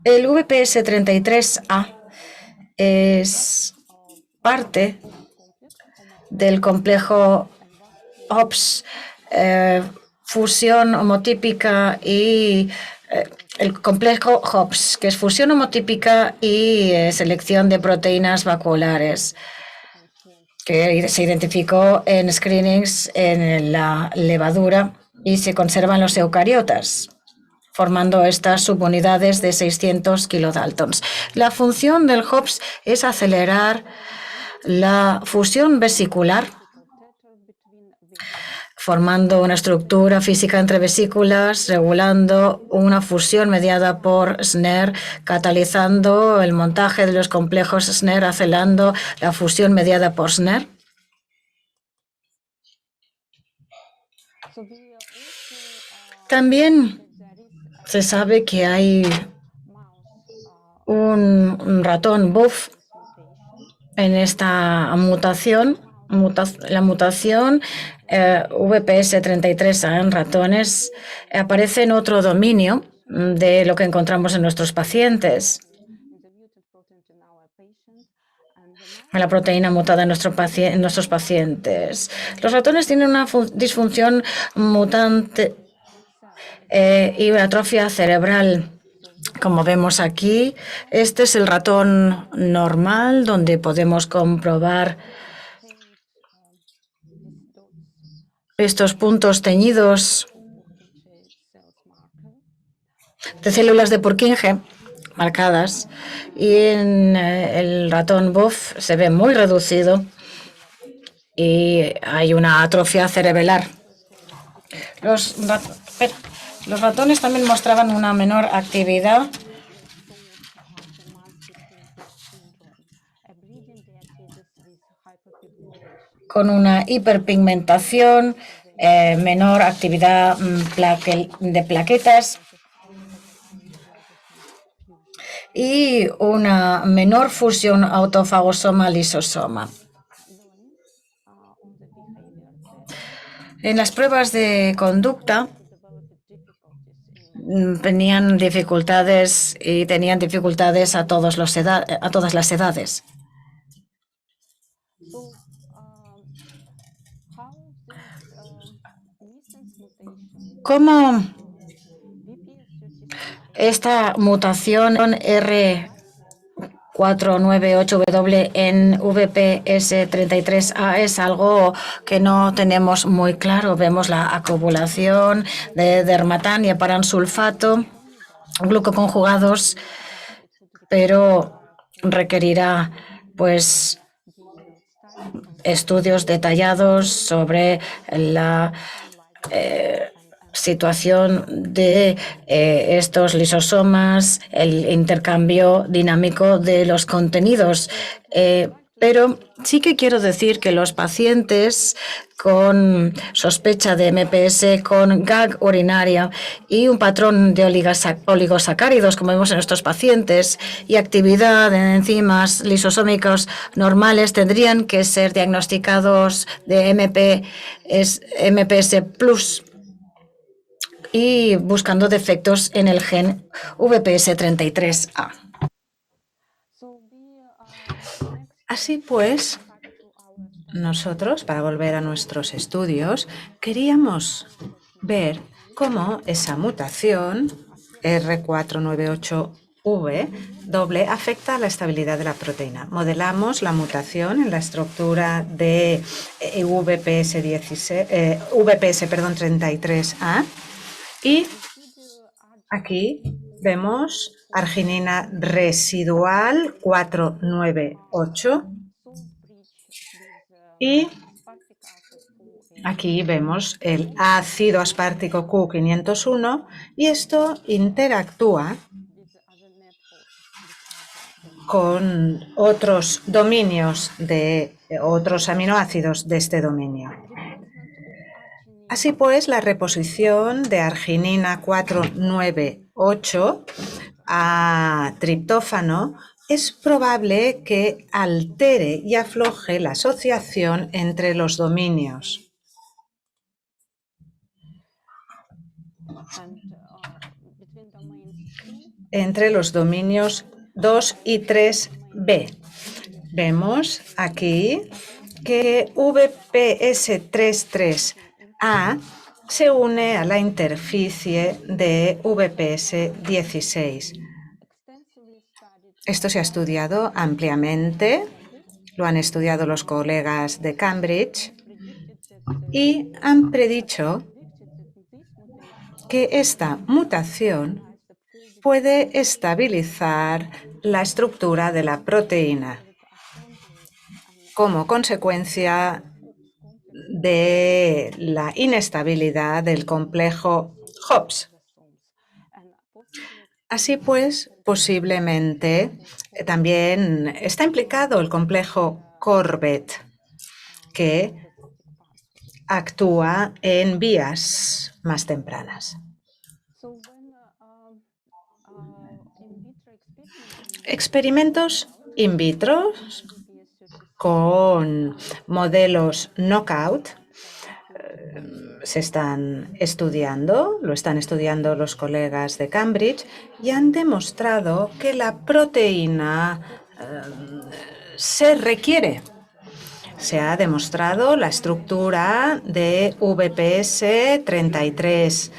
El VPS33A es parte del complejo Hobbs, fusión homotípica y el complejo Hobbs, que es fusión homotípica y selección de proteínas vacuolares, que se identificó en screenings en la levadura y se conservan los eucariotas, formando estas subunidades de 600 kilodaltons. La función del Hobbs es acelerar la fusión vesicular, formando una estructura física entre vesículas, regulando una fusión mediada por SNER, catalizando el montaje de los complejos SNER, acelerando la fusión mediada por SNER. También se sabe que hay un ratón buff en esta mutación. La mutación VPS33A en ratones aparece en otro dominio de lo que encontramos en nuestros pacientes. La proteína mutada en nuestros pacientes. Los ratones tienen una disfunción mutante y una atrofia cerebral. Como vemos aquí, este es el ratón normal, donde podemos comprobar estos puntos teñidos de células de Purkinje marcadas, y en el ratón buff se ve muy reducido y hay una atrofia cerebral. Los ratones también mostraban una menor actividad con una hiperpigmentación, menor actividad de plaquetas y una menor fusión autofagosoma-lisosoma. En las pruebas de conducta tenían dificultades a todas las edades. ¿Cómo esta mutación R498W en VPS33A es algo que no tenemos muy claro? Vemos la acumulación de dermatán y heparansulfato, glucoconjugados, pero requerirá estudios detallados sobre la situación de estos lisosomas, el intercambio dinámico de los contenidos. Pero sí que quiero decir que los pacientes con sospecha de MPS, con GAG urinaria y un patrón de oligosacáridos, como vemos en estos pacientes, y actividad en enzimas lisosómicos normales, tendrían que ser diagnosticados de MPS plus y buscando defectos en el gen VPS33A. Así pues, nosotros, para volver a nuestros estudios, queríamos ver cómo esa mutación R498 V doble afecta a la estabilidad de la proteína. Modelamos la mutación en la estructura de VPS 33A y aquí vemos arginina residual 498 y aquí vemos el ácido aspartico Q501 y esto interactúa con otros dominios de otros aminoácidos de este dominio. Así pues, la reposición de arginina 498 a triptófano es probable que altere y afloje la asociación entre los dominios. Entre los dominios 2 y 3b. Vemos aquí que VPS33A se une a la interficie de VPS16. Esto se ha estudiado ampliamente, lo han estudiado los colegas de Cambridge y han predicho que esta mutación puede estabilizar la estructura de la proteína como consecuencia de la inestabilidad del complejo Hobbs. Así pues, posiblemente también está implicado el complejo Corbett, que actúa en vías más tempranas. Experimentos in vitro con modelos knockout se están estudiando, lo están estudiando los colegas de Cambridge y han demostrado que la proteína se requiere. Se ha demostrado la estructura de VPS33,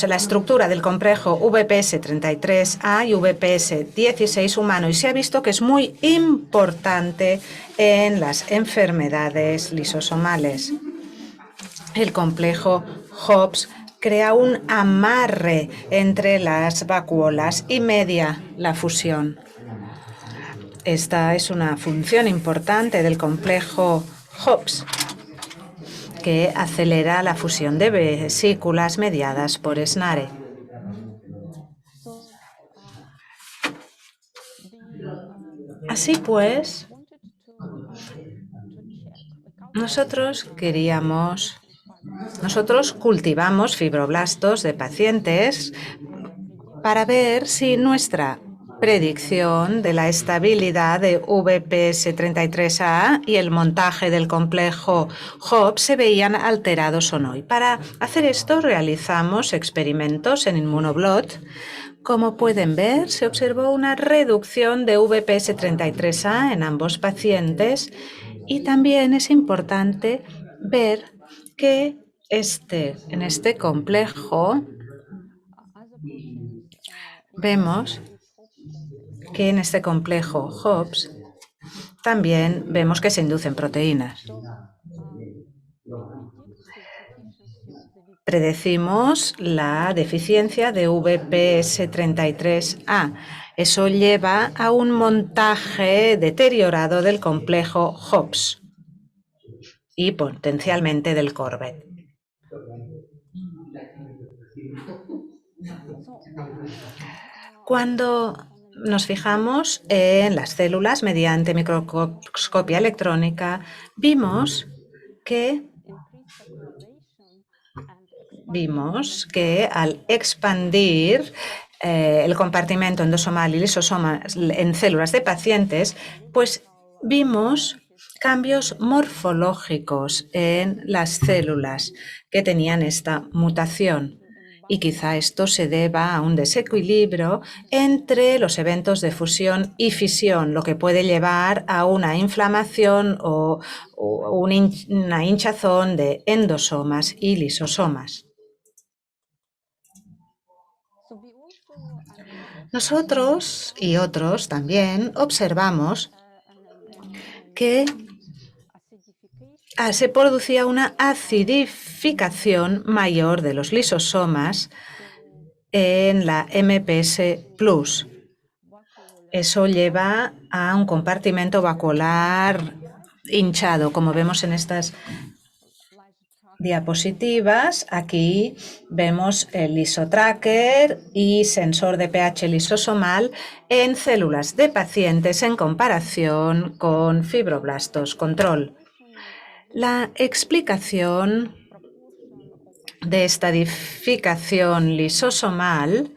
la estructura del complejo VPS33A y VPS16 humano, y se ha visto que es muy importante en las enfermedades lisosomales. El complejo Hobbs crea un amarre entre las vacuolas y media la fusión. Esta es una función importante del complejo Hobbs, que acelera la fusión de vesículas mediadas por SNARE. Así pues, nosotros cultivamos fibroblastos de pacientes para ver si nuestra predicción de la estabilidad de VPS33A y el montaje del complejo Hobbs se veían alterados o no. Y para hacer esto realizamos experimentos en inmunoblot. Como pueden ver, se observó una reducción de VPS33A en ambos pacientes y también es importante ver que en este complejo vemos que en este complejo Hobbs también vemos que se inducen proteínas. Predecimos la deficiencia de VPS33A. Eso lleva a un montaje deteriorado del complejo Hobbs y potencialmente del Corbett. Cuando nos fijamos en las células mediante microscopía electrónica, vimos que al expandir el compartimento endosomal y lisosomal en células de pacientes, pues vimos cambios morfológicos en las células que tenían esta mutación. Y quizá esto se deba a un desequilibrio entre los eventos de fusión y fisión, lo que puede llevar a una inflamación o una hinchazón de endosomas y lisosomas. Nosotros y otros también observamos que se producía una acidificación mayor de los lisosomas en la MPS Plus. Eso lleva a un compartimento vacuolar hinchado, como vemos en estas diapositivas. Aquí vemos el lisotracker y sensor de pH lisosomal en células de pacientes en comparación con fibroblastos control. La explicación de estadificación lisosomal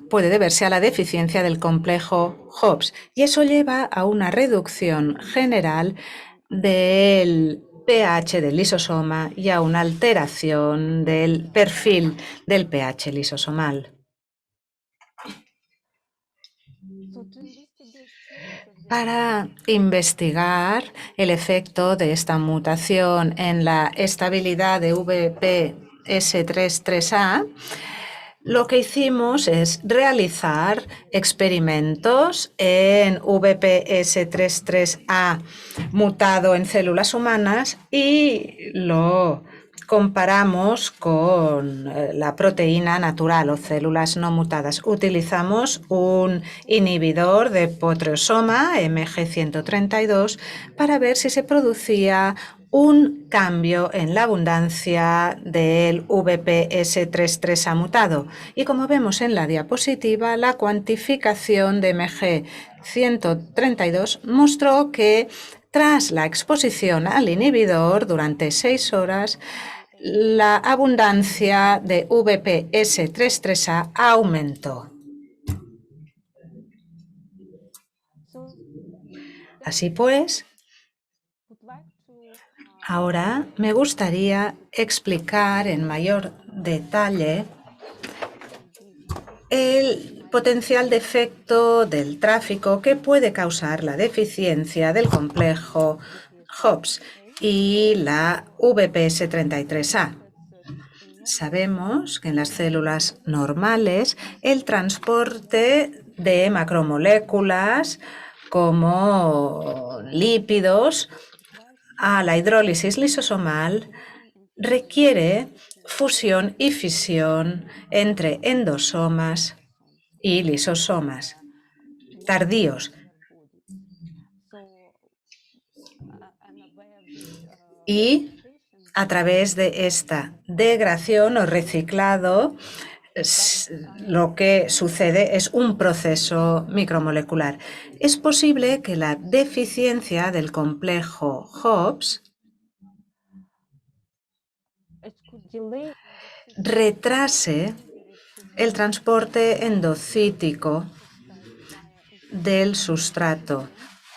puede deberse a la deficiencia del complejo Hobbs, y eso lleva a una reducción general del pH del lisosoma y a una alteración del perfil del pH lisosomal. Para investigar el efecto de esta mutación en la estabilidad de VPS33A, lo que hicimos es realizar experimentos en VPS33A mutado en células humanas y lo comparamos con la proteína natural o células no mutadas. Utilizamos un inhibidor de proteasoma MG132 para ver si se producía un cambio en la abundancia del VPS33A mutado. Y como vemos en la diapositiva, la cuantificación de MG132 mostró que tras la exposición al inhibidor durante 6 horas, la abundancia de VPS33A aumentó. Así pues, ahora me gustaría explicar en mayor detalle el potencial de efecto del tráfico que puede causar la deficiencia del complejo Hobbs y la VPS33A. Sabemos que en las células normales el transporte de macromoléculas como lípidos a la hidrólisis lisosomal requiere fusión y fisión entre endosomas y lisosomas tardíos. Y a través de esta degradación o reciclado, lo que sucede es un proceso micromolecular. Es posible que la deficiencia del complejo Hobbs retrase el transporte endocítico del sustrato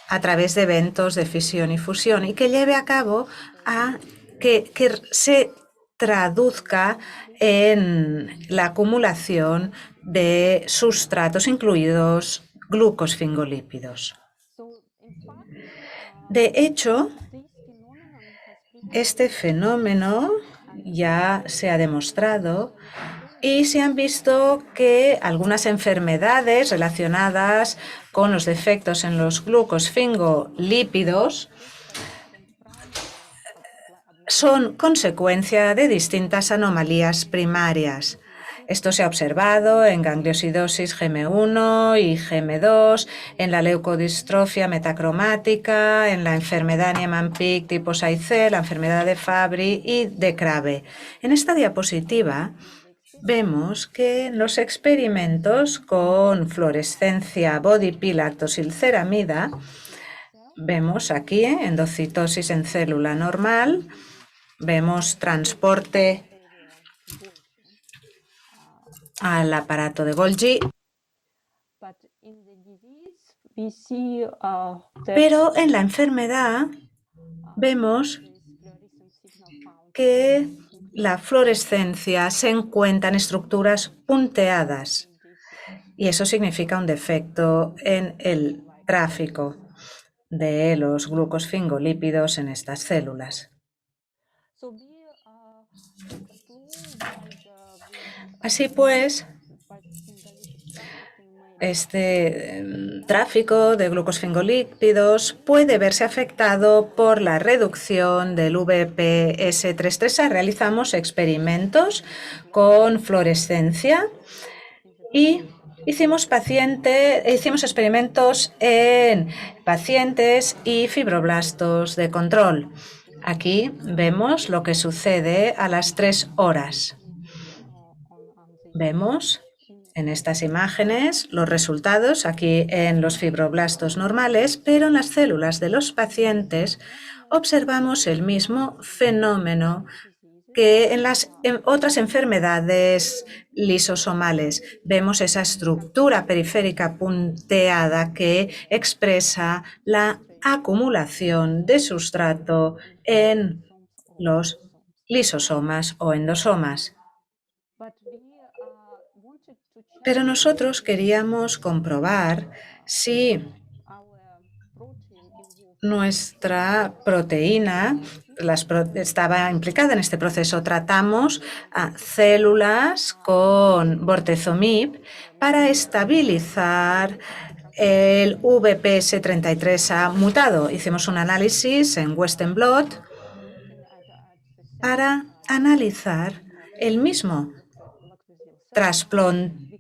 a través de eventos de fisión y fusión y que lleve a cabo a que se traduzca en la acumulación de sustratos, incluidos glucosfingolípidos. De hecho, este fenómeno ya se ha demostrado y se han visto que algunas enfermedades relacionadas con los defectos en los glucosfingolípidos son consecuencia de distintas anomalías primarias. Esto se ha observado en gangliosidosis GM1 y GM2, en la leucodistrofia metacromática, en la enfermedad Niemann-Pick tipo 6C, la enfermedad de Fabry y de Krabbe. En esta diapositiva vemos que en los experimentos con fluorescencia body lactosilceramida, vemos aquí endocitosis en célula normal, vemos transporte al aparato de Golgi, pero en la enfermedad vemos que la fluorescencia se encuentra en estructuras punteadas y eso significa un defecto en el tráfico de los glucosfingolípidos en estas células. Así pues, este tráfico de glucosfingolípidos puede verse afectado por la reducción del VPS33A. Realizamos experimentos con fluorescencia y hicimos experimentos en pacientes y fibroblastos de control. Aquí vemos lo que sucede a las 3 horas. Vemos en estas imágenes los resultados aquí en los fibroblastos normales, pero en las células de los pacientes observamos el mismo fenómeno que en las otras enfermedades lisosomales. Vemos esa estructura periférica punteada que expresa la acumulación de sustrato en los lisosomas o endosomas. Pero nosotros queríamos comprobar si nuestra proteína estaba implicada en este proceso. Tratamos a células con bortezomib para estabilizar el VPS33A mutado. Hicimos un análisis en Western blot para analizar el mismo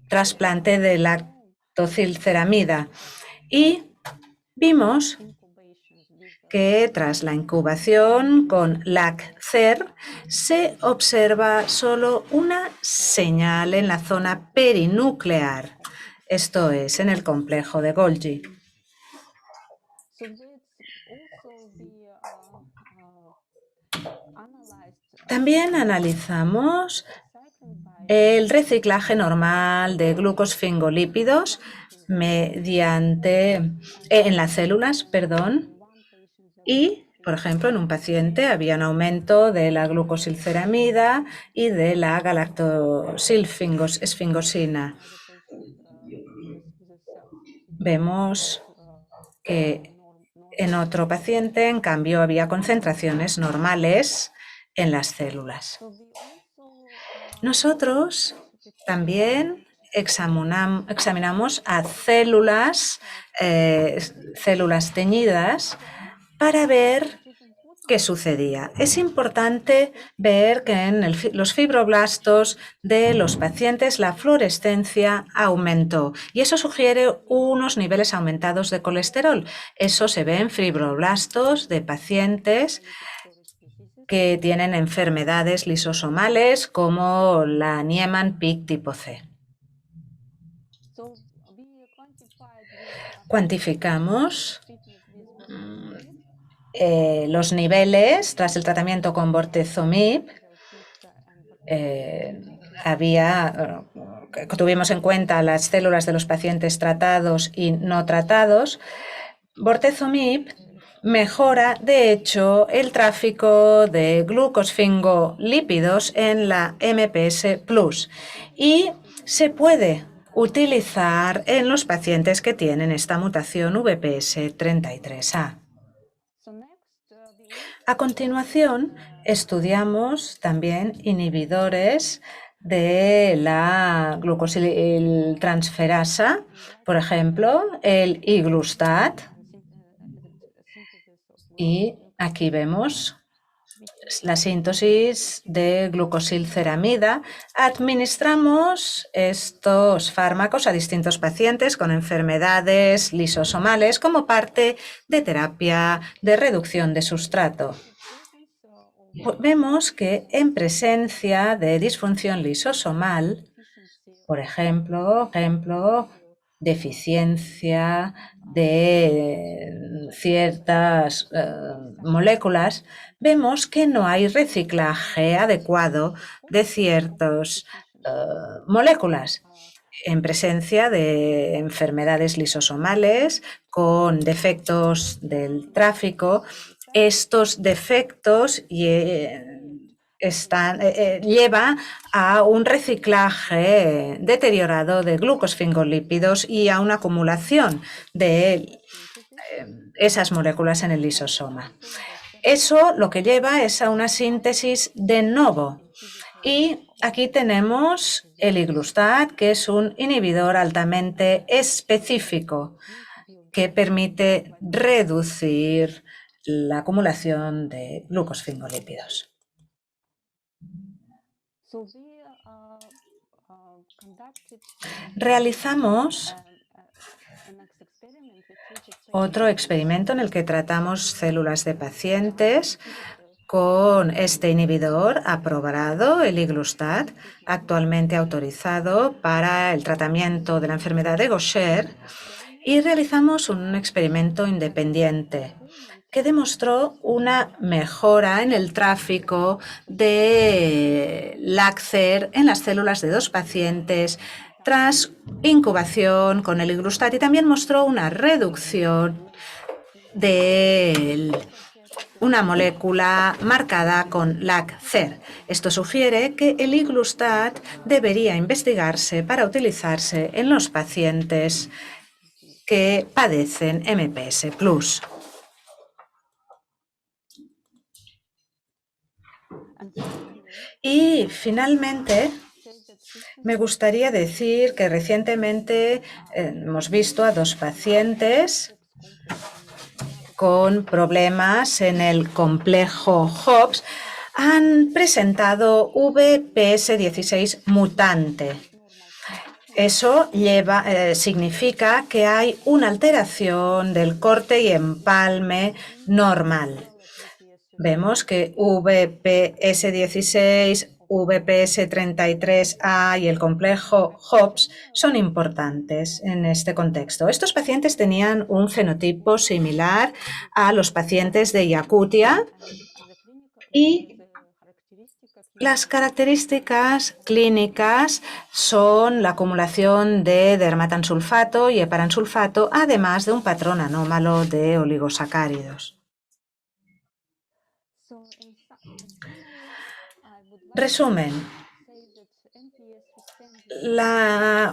trasplante de lactocilceramida y vimos que tras la incubación con LAC-CER se observa solo una señal en la zona perinuclear, esto es, en el complejo de Golgi. También analizamos el reciclaje normal de glucosfingolípidos en las células, y, por ejemplo, en un paciente había un aumento de la glucosilceramida y de la galactosilesfingosina. Vemos que en otro paciente, en cambio, había concentraciones normales en las células. Nosotros también examinamos a células teñidas para ver qué sucedía. Es importante ver que en los fibroblastos de los pacientes la fluorescencia aumentó y eso sugiere unos niveles aumentados de colesterol. Eso se ve en fibroblastos de pacientes que tienen enfermedades lisosomales como la Niemann-Pick tipo C. Cuantificamos los niveles tras el tratamiento con bortezomib. Tuvimos en cuenta las células de los pacientes tratados y no tratados. Bortezomib mejora, de hecho, el tráfico de glucosfingolípidos en la MPS Plus y se puede utilizar en los pacientes que tienen esta mutación VPS33A. A continuación, estudiamos también inhibidores de la glucosiltransferasa, por ejemplo, el iglustat. Y aquí vemos la síntesis de glucosilceramida. Administramos estos fármacos a distintos pacientes con enfermedades lisosomales como parte de terapia de reducción de sustrato. Vemos que en presencia de disfunción lisosomal, por ejemplo, deficiencia de ciertas moléculas, vemos que no hay reciclaje adecuado de ciertas moléculas. En presencia de enfermedades lisosomales con defectos del tráfico, estos defectos lleva a un reciclaje deteriorado de glucosfingolípidos y a una acumulación de esas moléculas en el lisosoma. Eso lo que lleva es a una síntesis de novo Y aquí tenemos el iglustad, que es un inhibidor altamente específico que permite reducir la acumulación de glucosfingolípidos. Realizamos otro experimento en el que tratamos células de pacientes con este inhibidor aprobado, el iglustad, actualmente autorizado para el tratamiento de la enfermedad de Gaucher, y realizamos un experimento independiente que demostró una mejora en el tráfico de LAC-ZER en las células de 2 pacientes tras incubación con el iglustad, y también mostró una reducción de una molécula marcada con LAC-ZER. Esto sugiere que el iglustad debería investigarse para utilizarse en los pacientes que padecen MPS+. Y finalmente, me gustaría decir que recientemente hemos visto a 2 pacientes con problemas en el complejo Hobbs. Han presentado VPS16 mutante. Eso significa que hay una alteración del corte y empalme normal. Vemos que VPS16, VPS33A y el complejo Hobbs son importantes en este contexto. Estos pacientes tenían un fenotipo similar a los pacientes de Yakutia, y las características clínicas son la acumulación de dermatansulfato y heparansulfato, además de un patrón anómalo de oligosacáridos. Resumen. Una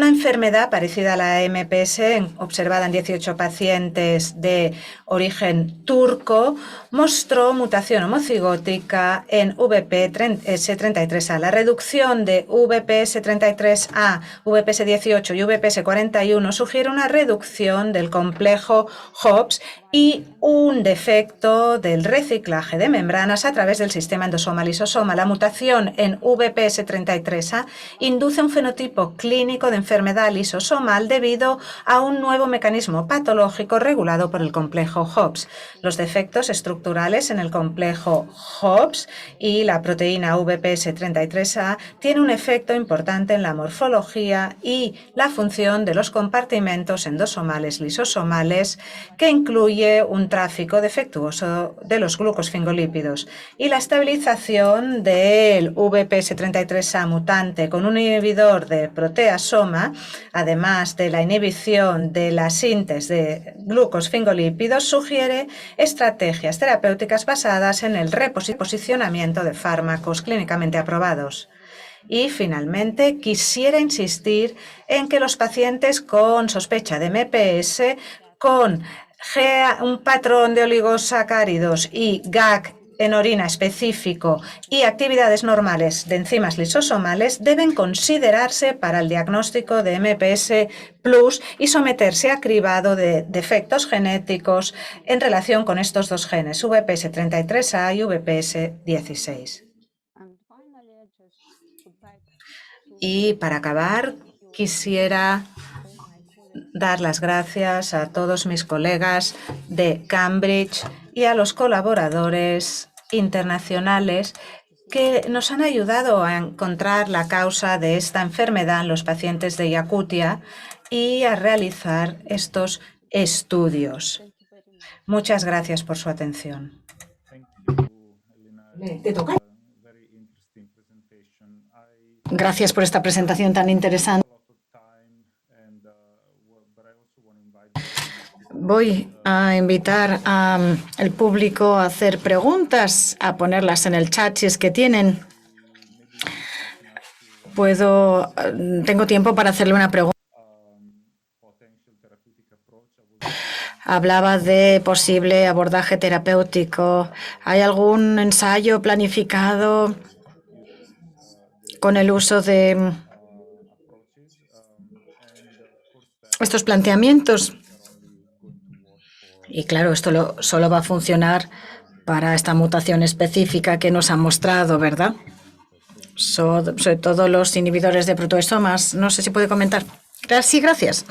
enfermedad parecida a la MPS, observada en 18 pacientes de origen turco, mostró mutación homocigótica en VPS33A. La reducción de VPS33A, VPS18 y VPS41 sugiere una reducción del complejo Hobbs y un defecto del reciclaje de membranas a través del sistema endosomal-lisosoma. La mutación en VPS33A induce un fenotipo clínico de enfermedad lisosomal debido a un nuevo mecanismo patológico regulado por el complejo Hobbs. Los defectos estructurales en el complejo Hobbs y la proteína VPS33A tienen un efecto importante en la morfología y la función de los compartimentos endosomales lisosomales, que incluye un tráfico defectuoso de los glucosfingolípidos, y la estabilización del VPS33A mutante con un inhibidor de proteasoma, además de la inhibición de la síntesis de glucosfingolípidos, sugiere estrategias terapéuticas basadas en el reposicionamiento de fármacos clínicamente aprobados. Y finalmente, quisiera insistir en que los pacientes con sospecha de MPS con un patrón de oligosacáridos y GAG en orina específico y actividades normales de enzimas lisosomales deben considerarse para el diagnóstico de MPS+ y someterse a cribado de defectos genéticos en relación con estos 2 genes, VPS33A y VPS16. Y para acabar, quisiera dar las gracias a todos mis colegas de Cambridge y a los colaboradores internacionales que nos han ayudado a encontrar la causa de esta enfermedad en los pacientes de Yakutia y a realizar estos estudios. Muchas gracias por su atención. Gracias por esta presentación tan interesante. Voy a invitar al público a hacer preguntas, a ponerlas en el chat si es que tienen. Tengo tiempo para hacerle una pregunta. Hablaba de posible abordaje terapéutico. ¿Hay algún ensayo planificado con el uso de estos planteamientos. Y claro, esto solo va a funcionar para esta mutación específica que nos ha mostrado, ¿verdad? Sobre todo los inhibidores de proteasomas. No sé si puede comentar. Sí, gracias.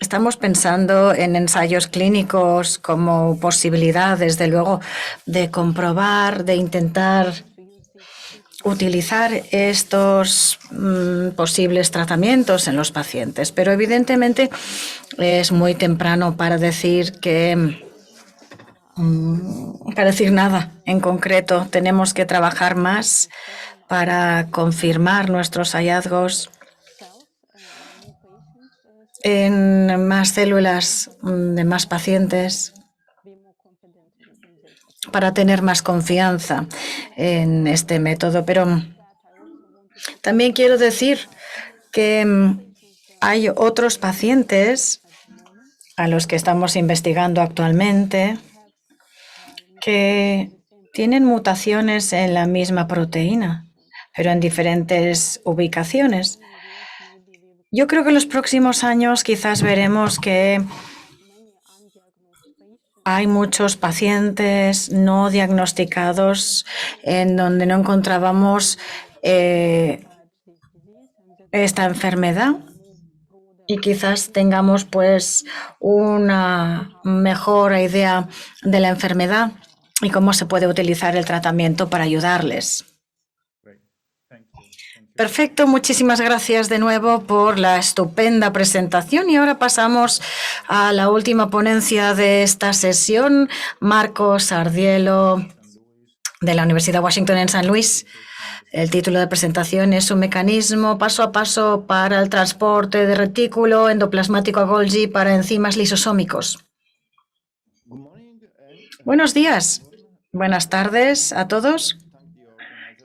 Estamos pensando en ensayos clínicos como posibilidad, desde luego, de comprobar, de intentar utilizar estos posibles tratamientos en los pacientes. Pero evidentemente es muy temprano para decir para decir nada en concreto. Tenemos que trabajar más para confirmar nuestros hallazgos en más células de más pacientes para tener más confianza en este método. Pero también quiero decir que hay otros pacientes a los que estamos investigando actualmente que tienen mutaciones en la misma proteína, pero en diferentes ubicaciones. Yo creo que en los próximos años quizás veremos que hay muchos pacientes no diagnosticados en donde no encontrábamos esta enfermedad y quizás tengamos pues una mejor idea de la enfermedad y cómo se puede utilizar el tratamiento para ayudarles. Perfecto, muchísimas gracias de nuevo por la estupenda presentación y ahora pasamos a la última ponencia de esta sesión, Marcos Ardielo de la Universidad de Washington en San Luis. El título de presentación es un mecanismo paso a paso para el transporte de retículo endoplasmático a Golgi para enzimas lisosómicos. Buenos días, buenas tardes a todos.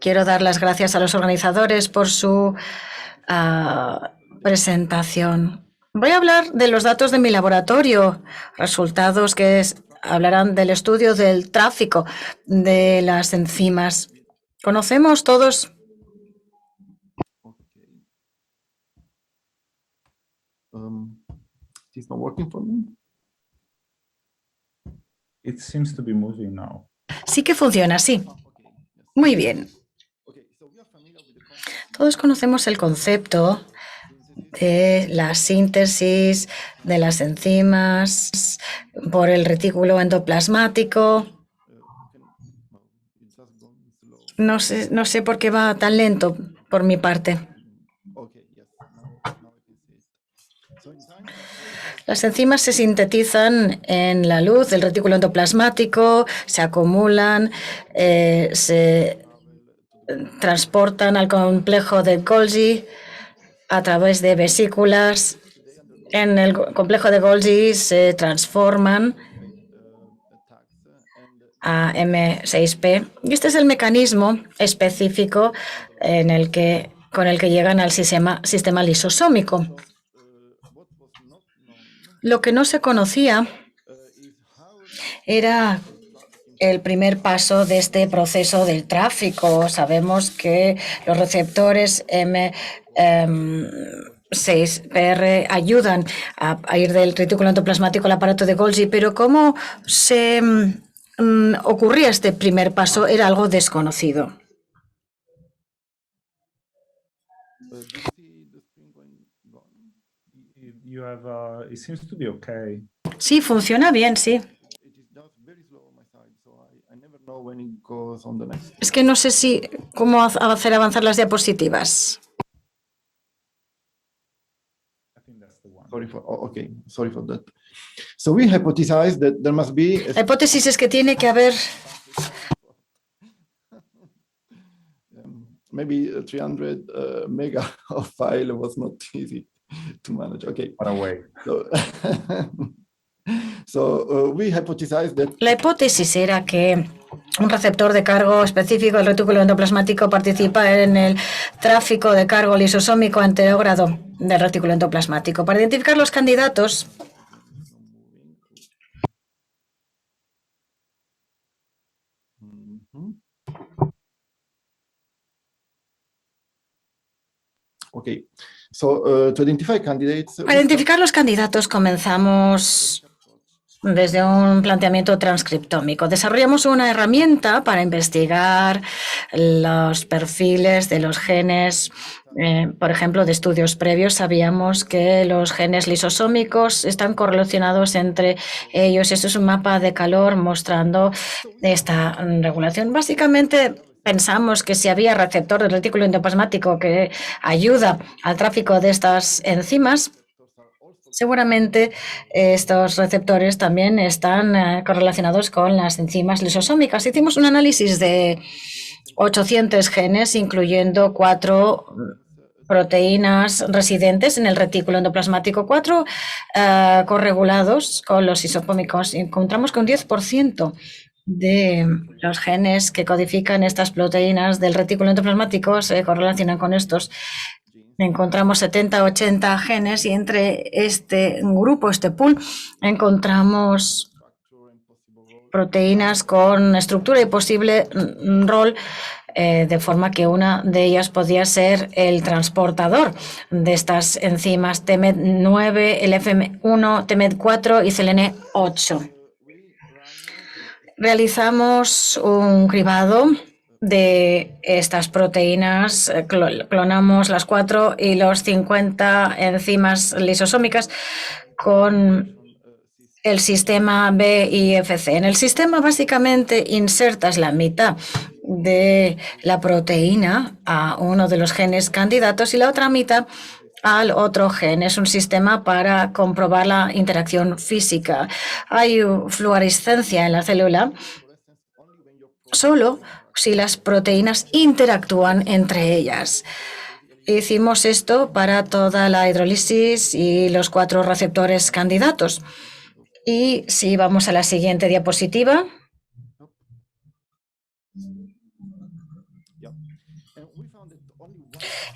Quiero dar las gracias a los organizadores por su presentación. Voy a hablar de los datos de mi laboratorio, resultados que hablarán del estudio del tráfico de las enzimas. Conocemos todos. It's not working for me. It seems to be moving now. Sí que funciona, sí. Muy bien. Todos conocemos el concepto de la síntesis de las enzimas por el retículo endoplasmático. No sé por qué va tan lento por mi parte. Las enzimas se sintetizan en la luz del retículo endoplasmático, se acumulan, se transportan al complejo de Golgi a través de vesículas. En el complejo de Golgi se transforman a M6P. Y este es el mecanismo específico con el que llegan al sistema lisosómico. Lo que no se conocía era el primer paso de este proceso del tráfico. Sabemos que los receptores M6PR ayudan a ir del retículo endoplasmático al aparato de Golgi, pero cómo se ocurría este primer paso era algo desconocido. It seems to be okay. Sí, funciona bien, sí. Es que no sé cómo hacer avanzar las diapositivas. Sorry for that. So we hypothesized that there must be. La hipótesis es que tiene que haber maybe 300 mega of file was not easy to manage. Okay. Far away. So we hypothesized that. La hipótesis era que un receptor de cargo específico del retículo endoplasmático participa en el tráfico de cargo lisosómico anterógrado del retículo endoplasmático. Para identificar los candidatos, Okay, so to identify candidates. Para identificar los candidatos comenzamos desde un planteamiento transcriptómico. Desarrollamos una herramienta para investigar los perfiles de los genes. Por ejemplo, de estudios previos sabíamos que los genes lisosómicos están correlacionados entre ellos. Esto es un mapa de calor mostrando esta regulación. Básicamente, pensamos que si había receptor del retículo endoplasmático que ayuda al tráfico de estas enzimas, seguramente estos receptores también están correlacionados con las enzimas lisosómicas. Hicimos un análisis de 800 genes, incluyendo 4 proteínas residentes en el retículo endoplasmático, 4 corregulados con los isopómicos. Encontramos que un 10% de los genes que codifican estas proteínas del retículo endoplasmático se correlacionan con estos. Encontramos 70-80 genes y entre este grupo, este pool, encontramos proteínas con estructura y posible rol, de forma que una de ellas podía ser el transportador de estas enzimas TMED9, el FM1, TMED4 y CLN8. Realizamos un cribado de estas proteínas, clonamos las 4 y los 50 enzimas lisosómicas con el sistema BIFC. En el sistema básicamente insertas la mitad de la proteína a uno de los genes candidatos y la otra mitad al otro gen. Es un sistema para comprobar la interacción física. Hay fluorescencia en la célula solo si las proteínas interactúan entre ellas. Hicimos esto para toda la hidrólisis y los 4 receptores candidatos. Y si vamos a la siguiente diapositiva.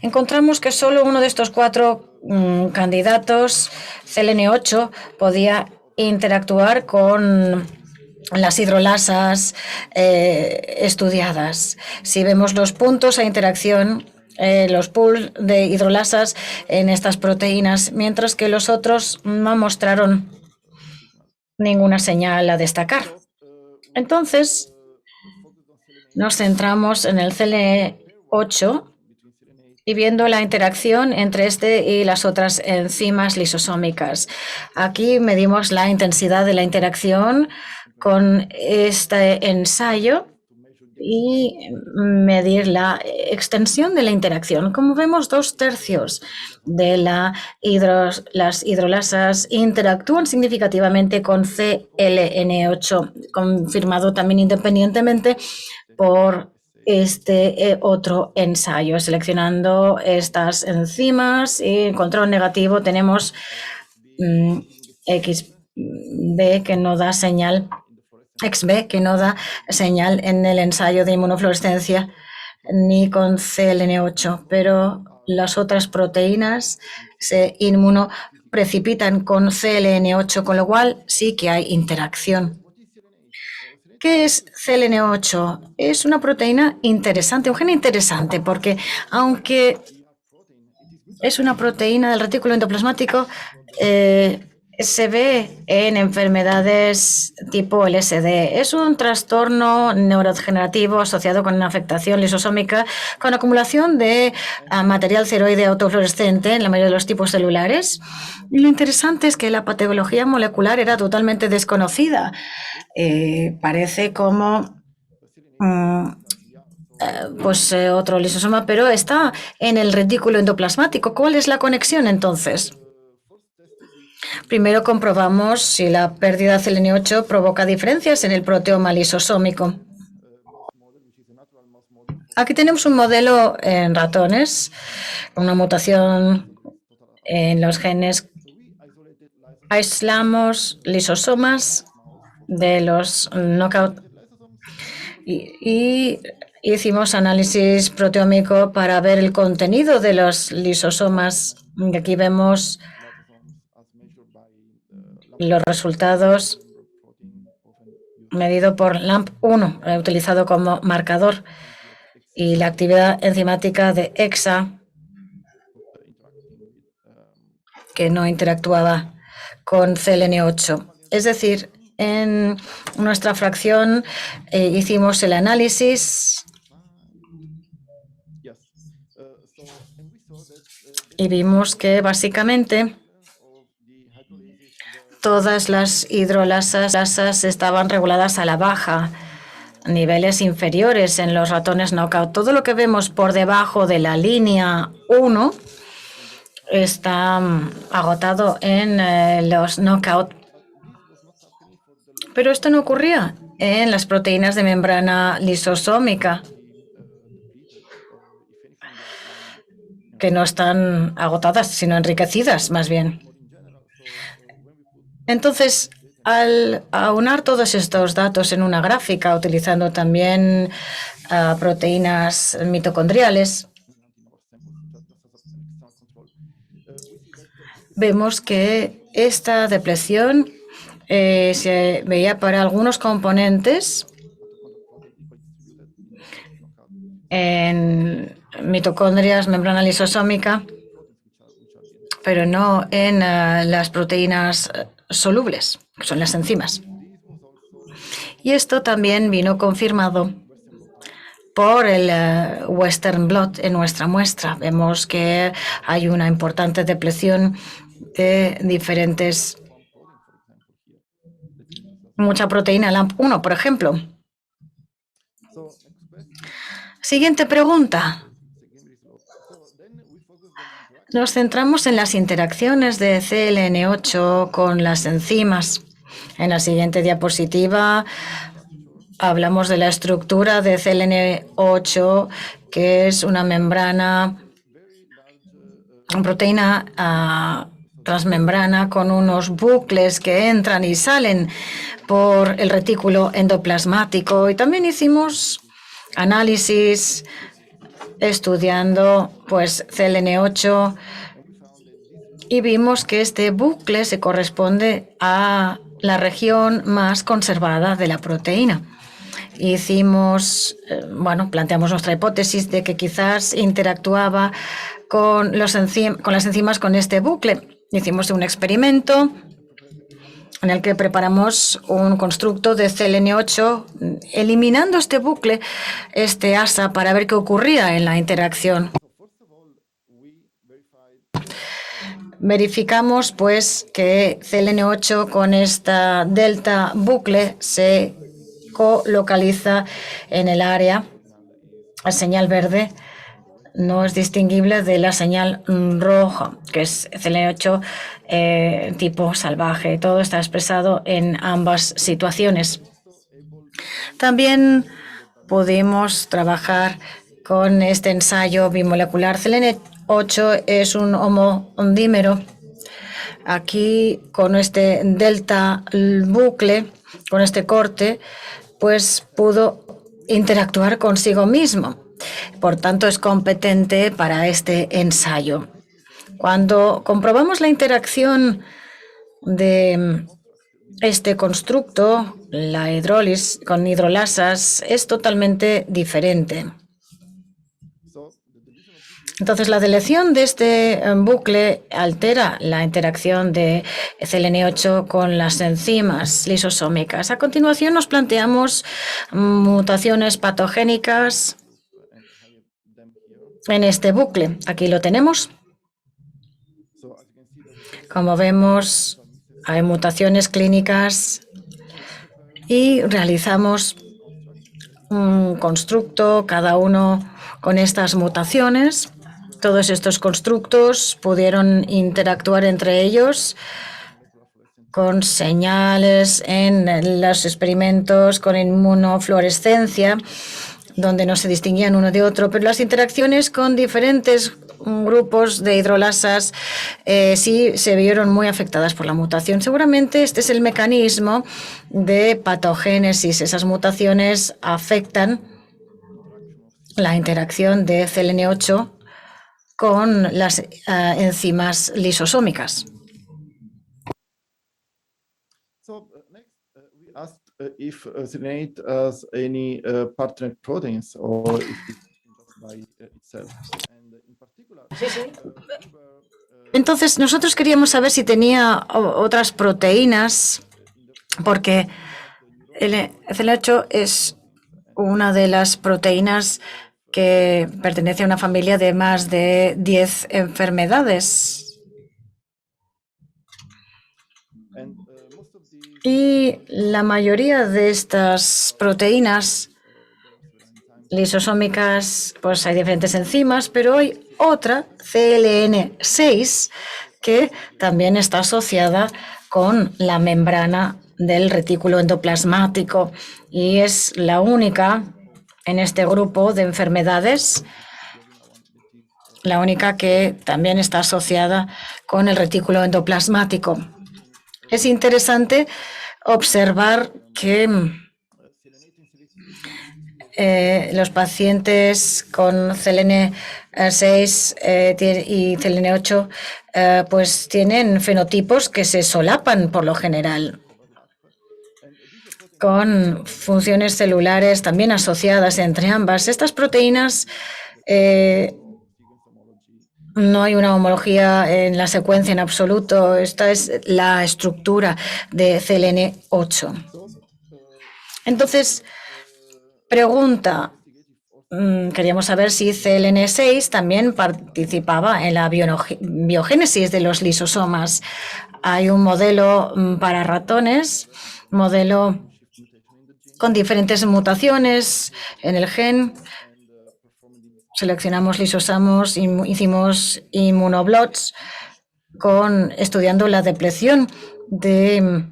Encontramos que solo uno de estos 4 candidatos, CLN8, podía interactuar con las hidrolasas estudiadas. Si vemos los puntos a interacción, los pools de hidrolasas en estas proteínas, mientras que los otros no mostraron ninguna señal a destacar. Entonces, nos centramos en el CLN8 y viendo la interacción entre este y las otras enzimas lisosómicas. Aquí medimos la intensidad de la interacción con este ensayo y medir la extensión de la interacción. Como vemos, 2/3 de las hidrolasas interactúan significativamente con CLN8, confirmado también independientemente por este otro ensayo. Seleccionando estas enzimas y en control negativo tenemos XB que no da señal, XB que no da señal en el ensayo de inmunofluorescencia ni con CLN8, pero las otras proteínas se inmunoprecipitan con CLN8, con lo cual sí que hay interacción. ¿Qué es CLN8? Es una proteína interesante, un gen interesante, porque aunque es una proteína del retículo endoplasmático, se ve en enfermedades tipo LSD. Es un trastorno neurodegenerativo asociado con una afectación lisosómica con acumulación de material ceroide autofluorescente en la mayoría de los tipos celulares. Y lo interesante es que la patología molecular era totalmente desconocida. Parece como otro lisosoma, pero está en el retículo endoplasmático. ¿Cuál es la conexión entonces? Primero comprobamos si la pérdida de CLN8 provoca diferencias en el proteoma lisosómico. Aquí tenemos un modelo en ratones, una mutación en los genes. Aislamos lisosomas de los knockout y hicimos análisis proteómico para ver el contenido de los lisosomas. Aquí vemos los resultados medido por LAMP1, utilizado como marcador, y la actividad enzimática de EXA que no interactuaba con CLN8. Es decir, en nuestra fracción hicimos el análisis y vimos que básicamente todas las hidrolasas estaban reguladas a la baja, niveles inferiores en los ratones knockout. Todo lo que vemos por debajo de la línea 1 está agotado en los knockout. Pero esto no ocurría en las proteínas de membrana lisosómica, que no están agotadas, sino enriquecidas, más bien. Entonces, al aunar todos estos datos en una gráfica, utilizando también proteínas mitocondriales, vemos que esta depleción se veía para algunos componentes en mitocondrias, membrana lisosómica, pero no en las proteínas solubles, que son las enzimas. Y esto también vino confirmado por el Western blot en nuestra muestra. Vemos que hay una importante depleción de diferentes, mucha proteína LAMP1, por ejemplo. Siguiente pregunta. Nos centramos en las interacciones de CLN8 con las enzimas. En la siguiente diapositiva hablamos de la estructura de CLN8, que es una membrana, una proteína transmembrana con unos bucles que entran y salen por el retículo endoplasmático. Y también hicimos análisis estudiando CLN8 y vimos que este bucle se corresponde a la región más conservada de la proteína. Planteamos nuestra hipótesis de que quizás interactuaba con las enzimas con este bucle. Hicimos un experimento en el que preparamos un constructo de CLN8 eliminando este bucle, este ASA, para ver qué ocurría en la interacción. Verificamos que CLN8 con esta delta bucle se colocaliza en el área. La señal verde no es distinguible de la señal roja, que es CLN8 tipo salvaje. Todo está expresado en ambas situaciones. También pudimos trabajar con este ensayo bimolecular. CLN8 es un homodímero. Aquí, con este delta bucle, con este corte, pudo interactuar consigo mismo. Por tanto, es competente para este ensayo. Cuando comprobamos la interacción de este constructo, la hidrólisis con hidrolasas, es totalmente diferente. Entonces, la deleción de este bucle altera la interacción de CLN8 con las enzimas lisosómicas. A continuación, nos planteamos mutaciones patogénicas en este bucle. Aquí lo tenemos. Como vemos, hay mutaciones clínicas y realizamos un constructo, cada uno con estas mutaciones. Todos estos constructos pudieron interactuar entre ellos con señales en los experimentos con inmunofluorescencia, donde no se distinguían uno de otro, pero las interacciones con diferentes grupos de hidrolasas sí se vieron muy afectadas por la mutación. Seguramente este es el mecanismo de patogénesis. Esas mutaciones afectan la interacción de CLN8 con las enzimas lisosómicas. If CLN8 has any partner proteins or if it's just by itself. And in particular, Entonces, nosotros queríamos saber si tenía otras proteínas, porque el CL8 es una de las proteínas que pertenece a una familia de más de 10 enfermedades. Y la mayoría de estas proteínas lisosómicas, pues hay diferentes enzimas, pero hay otra, CLN6, que también está asociada con la membrana del retículo endoplasmático y es la única en este grupo de enfermedades, la única que también está asociada con el retículo endoplasmático. Es interesante observar que los pacientes con CLN6 y CLN8 pues tienen fenotipos que se solapan por lo general, con funciones celulares también asociadas entre ambas. Estas proteínas no hay una homología en la secuencia en absoluto. Esta es la estructura de CLN8. Entonces, pregunta, queríamos saber si CLN6 también participaba en la biogénesis de los lisosomas. Hay un modelo para ratones, modelo con diferentes mutaciones en el gen. Seleccionamos lisosomos, hicimos inmunoblots estudiando la depleción de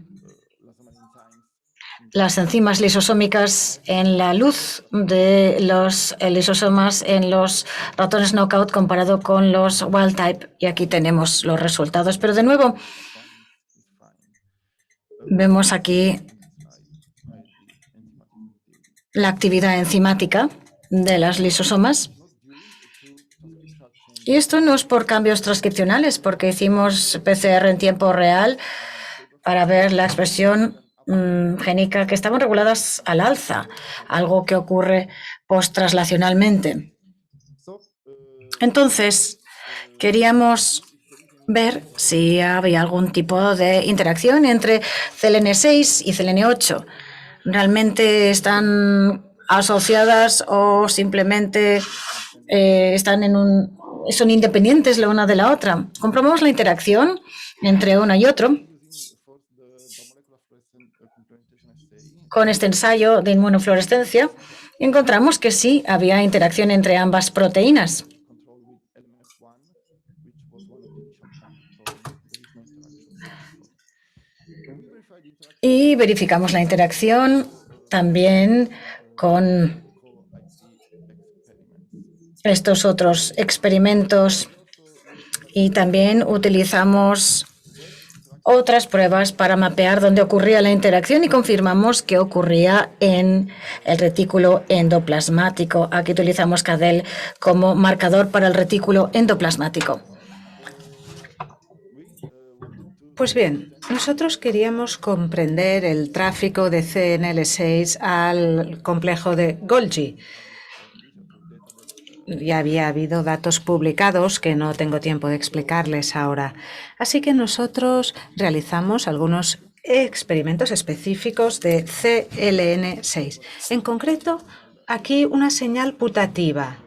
las enzimas lisosómicas en la luz de los lisosomas en los ratones knockout comparado con los wild type. Y aquí tenemos los resultados. Pero de nuevo, vemos aquí la actividad enzimática de las lisosomas. Y esto no es por cambios transcripcionales, porque hicimos PCR en tiempo real para ver la expresión génica que estaban reguladas al alza, algo que ocurre post-traslacionalmente. Entonces, queríamos ver si había algún tipo de interacción entre CLN6 y CLN8. ¿Realmente están asociadas o simplemente son independientes la una de la otra? Comprobamos la interacción entre uno y otro con este ensayo de inmunofluorescencia. Encontramos que sí había interacción entre ambas proteínas. Y verificamos la interacción también con estos otros experimentos y también utilizamos otras pruebas para mapear dónde ocurría la interacción y confirmamos que ocurría en el retículo endoplasmático. Aquí utilizamos CADEL como marcador para el retículo endoplasmático. Pues bien, nosotros queríamos comprender el tráfico de CNL6 al complejo de Golgi. Ya había habido datos publicados que no tengo tiempo de explicarles ahora. Así que nosotros realizamos algunos experimentos específicos de CLN6. En concreto, aquí una señal putativa.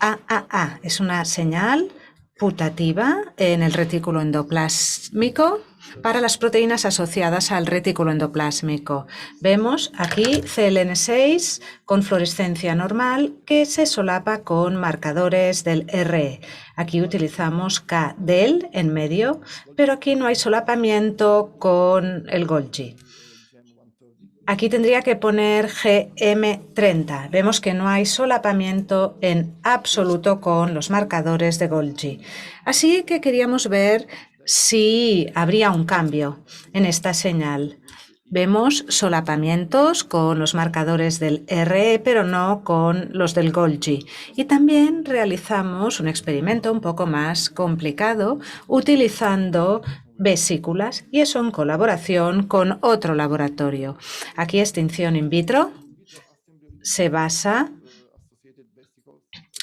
AAA es una señal putativa en el retículo endoplásmico para las proteínas asociadas al retículo endoplásmico. Vemos aquí CLN6 con fluorescencia normal que se solapa con marcadores del RE. Aquí utilizamos KDEL en medio, pero aquí no hay solapamiento con el Golgi. Aquí tendría que poner GM30. Vemos que no hay solapamiento en absoluto con los marcadores de Golgi. Así que queríamos ver si habría un cambio en esta señal. Vemos solapamientos con los marcadores del RE, pero no con los del Golgi. Y también realizamos un experimento un poco más complicado utilizando vesículas, y eso en colaboración con otro laboratorio. Aquí extinción in vitro se basa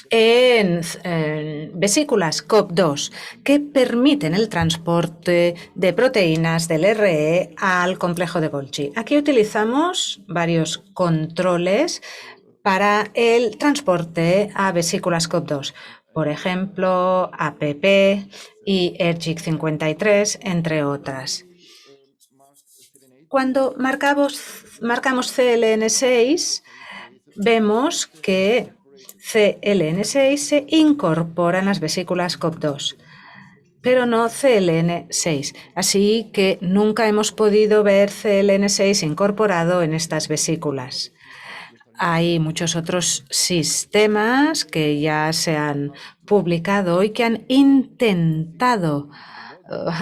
en vesículas COP2 que permiten el transporte de proteínas del RE al complejo de Golgi. Aquí utilizamos varios controles para el transporte a vesículas COP2, por ejemplo, APP y ERGIC53, entre otras. Cuando marcamos CLN6, vemos que CLN6 se incorpora en las vesículas COP2, pero no CLN6. Así que nunca hemos podido ver CLN6 incorporado en estas vesículas. Hay muchos otros sistemas que ya se han publicado y que han intentado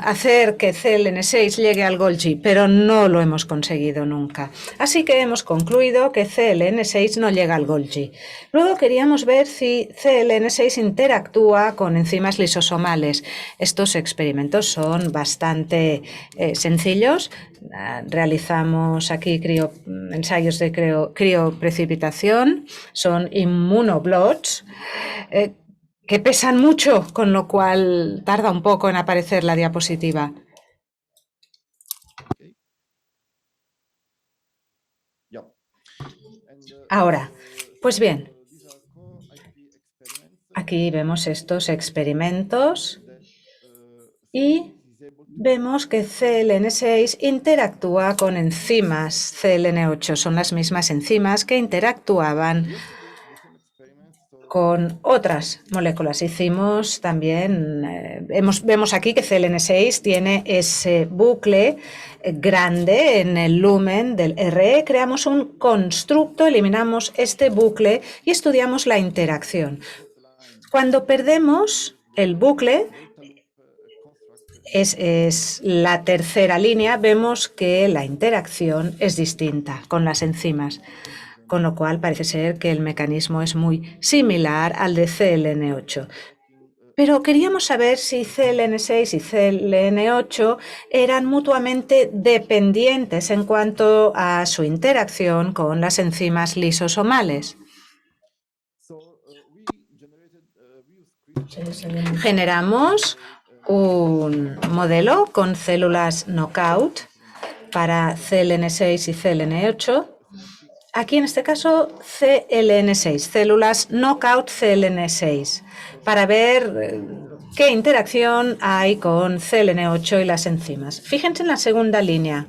hacer que CLN6 llegue al Golgi, pero no lo hemos conseguido nunca. Así que hemos concluido que CLN6 no llega al Golgi. Luego queríamos ver si CLN6 interactúa con enzimas lisosomales. Estos experimentos son bastante sencillos. Realizamos aquí ensayos de crioprecipitación, son inmunoblots, que pesan mucho, con lo cual tarda un poco en aparecer la diapositiva. Ahora, pues bien, aquí vemos estos experimentos y vemos que CLN6 interactúa con enzimas CLN8. Son las mismas enzimas que interactuaban con otras moléculas. Hicimos también, vemos aquí que CLN6 tiene ese bucle grande en el lumen del RE. Creamos un constructo, eliminamos este bucle y estudiamos la interacción. Cuando perdemos el bucle, es la tercera línea, vemos que la interacción es distinta con las enzimas, con lo cual parece ser que el mecanismo es muy similar al de CLN8. Pero queríamos saber si CLN6 y CLN8 eran mutuamente dependientes en cuanto a su interacción con las enzimas lisosomales. Generamos un modelo con células knockout para CLN6 y CLN8. Aquí en este caso CLN6, células knockout CLN6, para ver qué interacción hay con CLN8 y las enzimas. Fíjense en la segunda línea.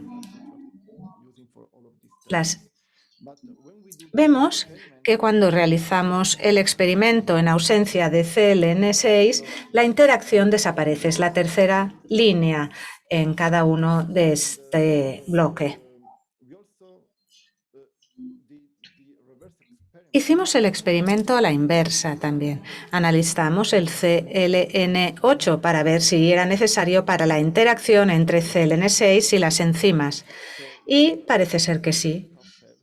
Vemos que cuando realizamos el experimento en ausencia de CLN6, la interacción desaparece. Es la tercera línea en cada uno de este bloque. Hicimos el experimento a la inversa también. Analizamos el CLN8 para ver si era necesario para la interacción entre CLN6 y las enzimas. Y parece ser que sí.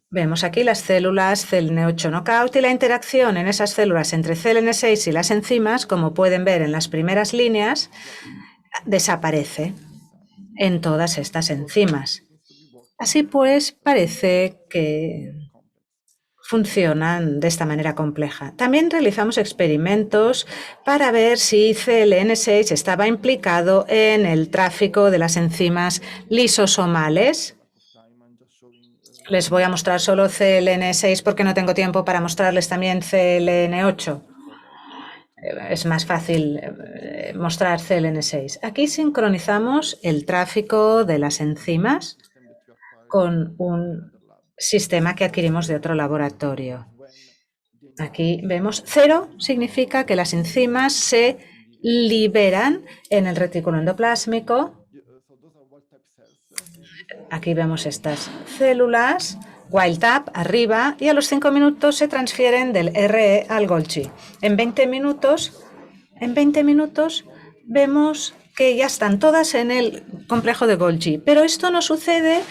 Vemos aquí las células CLN8 knockout y la interacción en esas células entre CLN6 y las enzimas, como pueden ver en las primeras líneas, desaparece en todas estas enzimas. Así pues, parece que funcionan de esta manera compleja. También realizamos experimentos para ver si CLN6 estaba implicado en el tráfico de las enzimas lisosomales. Les voy a mostrar solo CLN6 porque no tengo tiempo para mostrarles también CLN8. Es más fácil mostrar CLN6. Aquí sincronizamos el tráfico de las enzimas con un sistema que adquirimos de otro laboratorio. Aquí vemos 0 significa que las enzimas se liberan en el retículo endoplásmico. Aquí vemos estas células, wild type arriba, y a los 5 minutos se transfieren del RE al Golgi. En 20 minutos vemos que ya están todas en el complejo de Golgi, pero esto no sucede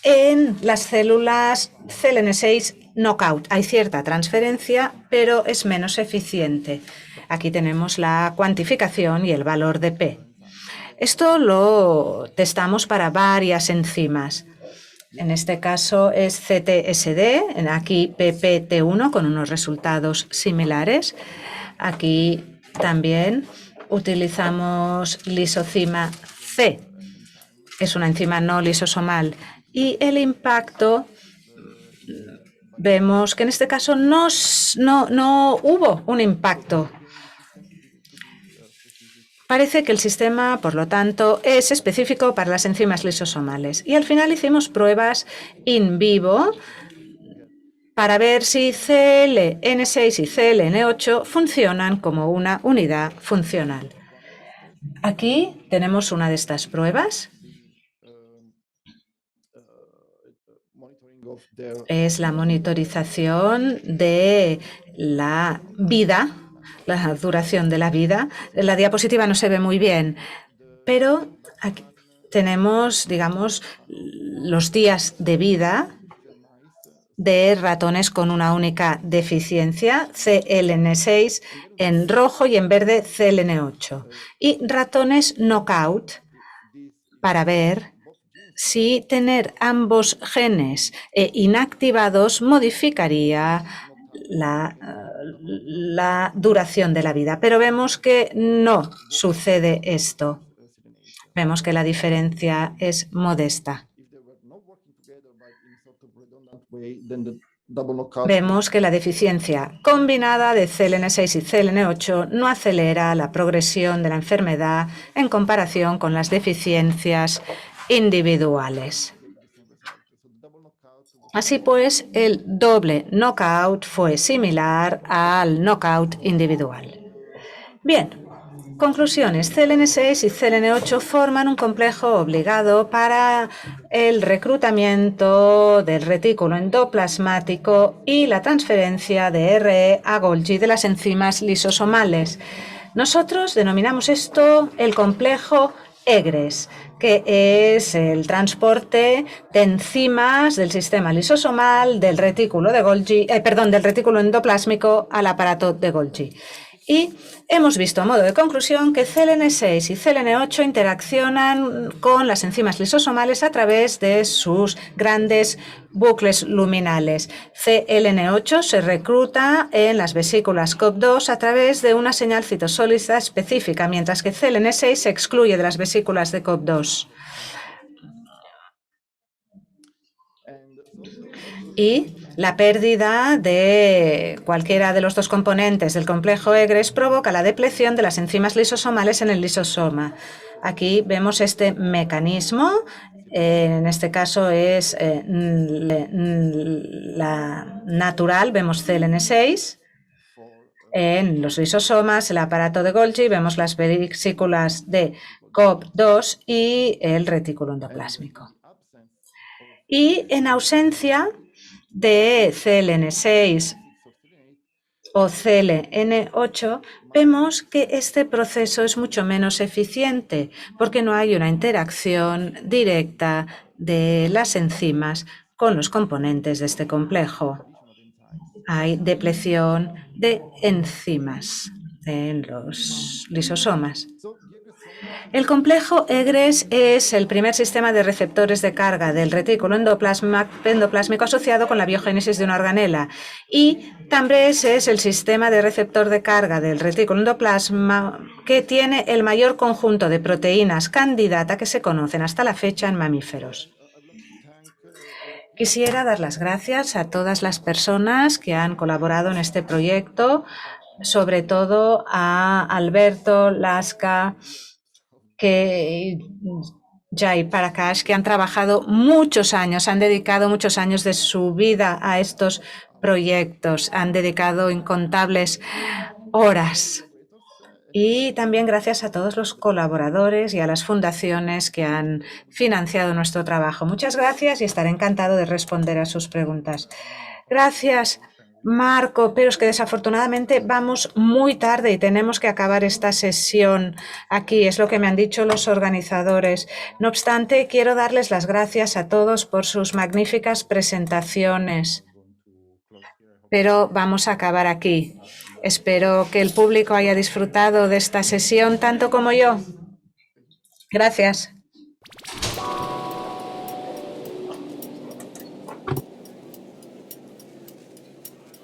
en las células CLN6 knockout. Hay cierta transferencia, pero es menos eficiente. Aquí tenemos la cuantificación y el valor de P. Esto lo testamos para varias enzimas. En este caso es CTSD, aquí PPT1 con unos resultados similares. Aquí también utilizamos lisocima C. Es una enzima no lisosomal. Y el impacto, vemos que en este caso no hubo un impacto. Parece que el sistema, por lo tanto, es específico para las enzimas lisosomales. Y al final hicimos pruebas in vivo para ver si CLN6 y CLN8 funcionan como una unidad funcional. Aquí tenemos una de estas pruebas. Es la monitorización de la vida, la duración de la vida. La diapositiva no se ve muy bien, pero aquí tenemos, digamos, los días de vida de ratones con una única deficiencia, CLN6 en rojo y en verde CLN8. Y ratones knockout para ver si tener ambos genes inactivados modificaría la duración de la vida. Pero vemos que no sucede esto. Vemos que la diferencia es modesta. Vemos que la deficiencia combinada de CLN6 y CLN8 no acelera la progresión de la enfermedad en comparación con las deficiencias individuales. Así pues, el doble knockout fue similar al knockout individual. Bien, conclusiones. CLN6 y CLN8 forman un complejo obligado para el reclutamiento del retículo endoplasmático y la transferencia de RE a Golgi de las enzimas lisosomales. Nosotros denominamos esto el complejo EGRES, que es el transporte de enzimas del sistema lisosomal del retículo de Golgi, del retículo endoplásmico al aparato de Golgi. Y hemos visto a modo de conclusión que CLN6 y CLN8 interaccionan con las enzimas lisosomales a través de sus grandes bucles luminales. CLN8 se recluta en las vesículas COP2 a través de una señal citosólida específica, mientras que CLN6 se excluye de las vesículas de COP2. Y la pérdida de cualquiera de los dos componentes del complejo EGRES provoca la depleción de las enzimas lisosomales en el lisosoma. Aquí vemos este mecanismo. En este caso es la natural. Vemos CLN6 en los lisosomas, el aparato de Golgi, vemos las vesículas de COP2 y el retículo endoplásmico. Y en ausencia de CLN6 o CLN8, vemos que este proceso es mucho menos eficiente porque no hay una interacción directa de las enzimas con los componentes de este complejo. Hay depleción de enzimas en los lisosomas. El complejo EGRES es el primer sistema de receptores de carga del retículo endoplásmico asociado con la biogénesis de una organela, y TAMBRES es el sistema de receptor de carga del retículo endoplasma que tiene el mayor conjunto de proteínas candidata que se conocen hasta la fecha en mamíferos. Quisiera dar las gracias a todas las personas que han colaborado en este proyecto, sobre todo a Alberto Lasca, Jai Prakash, que han trabajado muchos años, han dedicado muchos años de su vida a estos proyectos, han dedicado incontables horas. Y también gracias a todos los colaboradores y a las fundaciones que han financiado nuestro trabajo. Muchas gracias y estaré encantado de responder a sus preguntas. Gracias, Marco, pero es que desafortunadamente vamos muy tarde y tenemos que acabar esta sesión aquí, es lo que me han dicho los organizadores. No obstante, quiero darles las gracias a todos por sus magníficas presentaciones, pero vamos a acabar aquí. Espero que el público haya disfrutado de esta sesión tanto como yo. Gracias.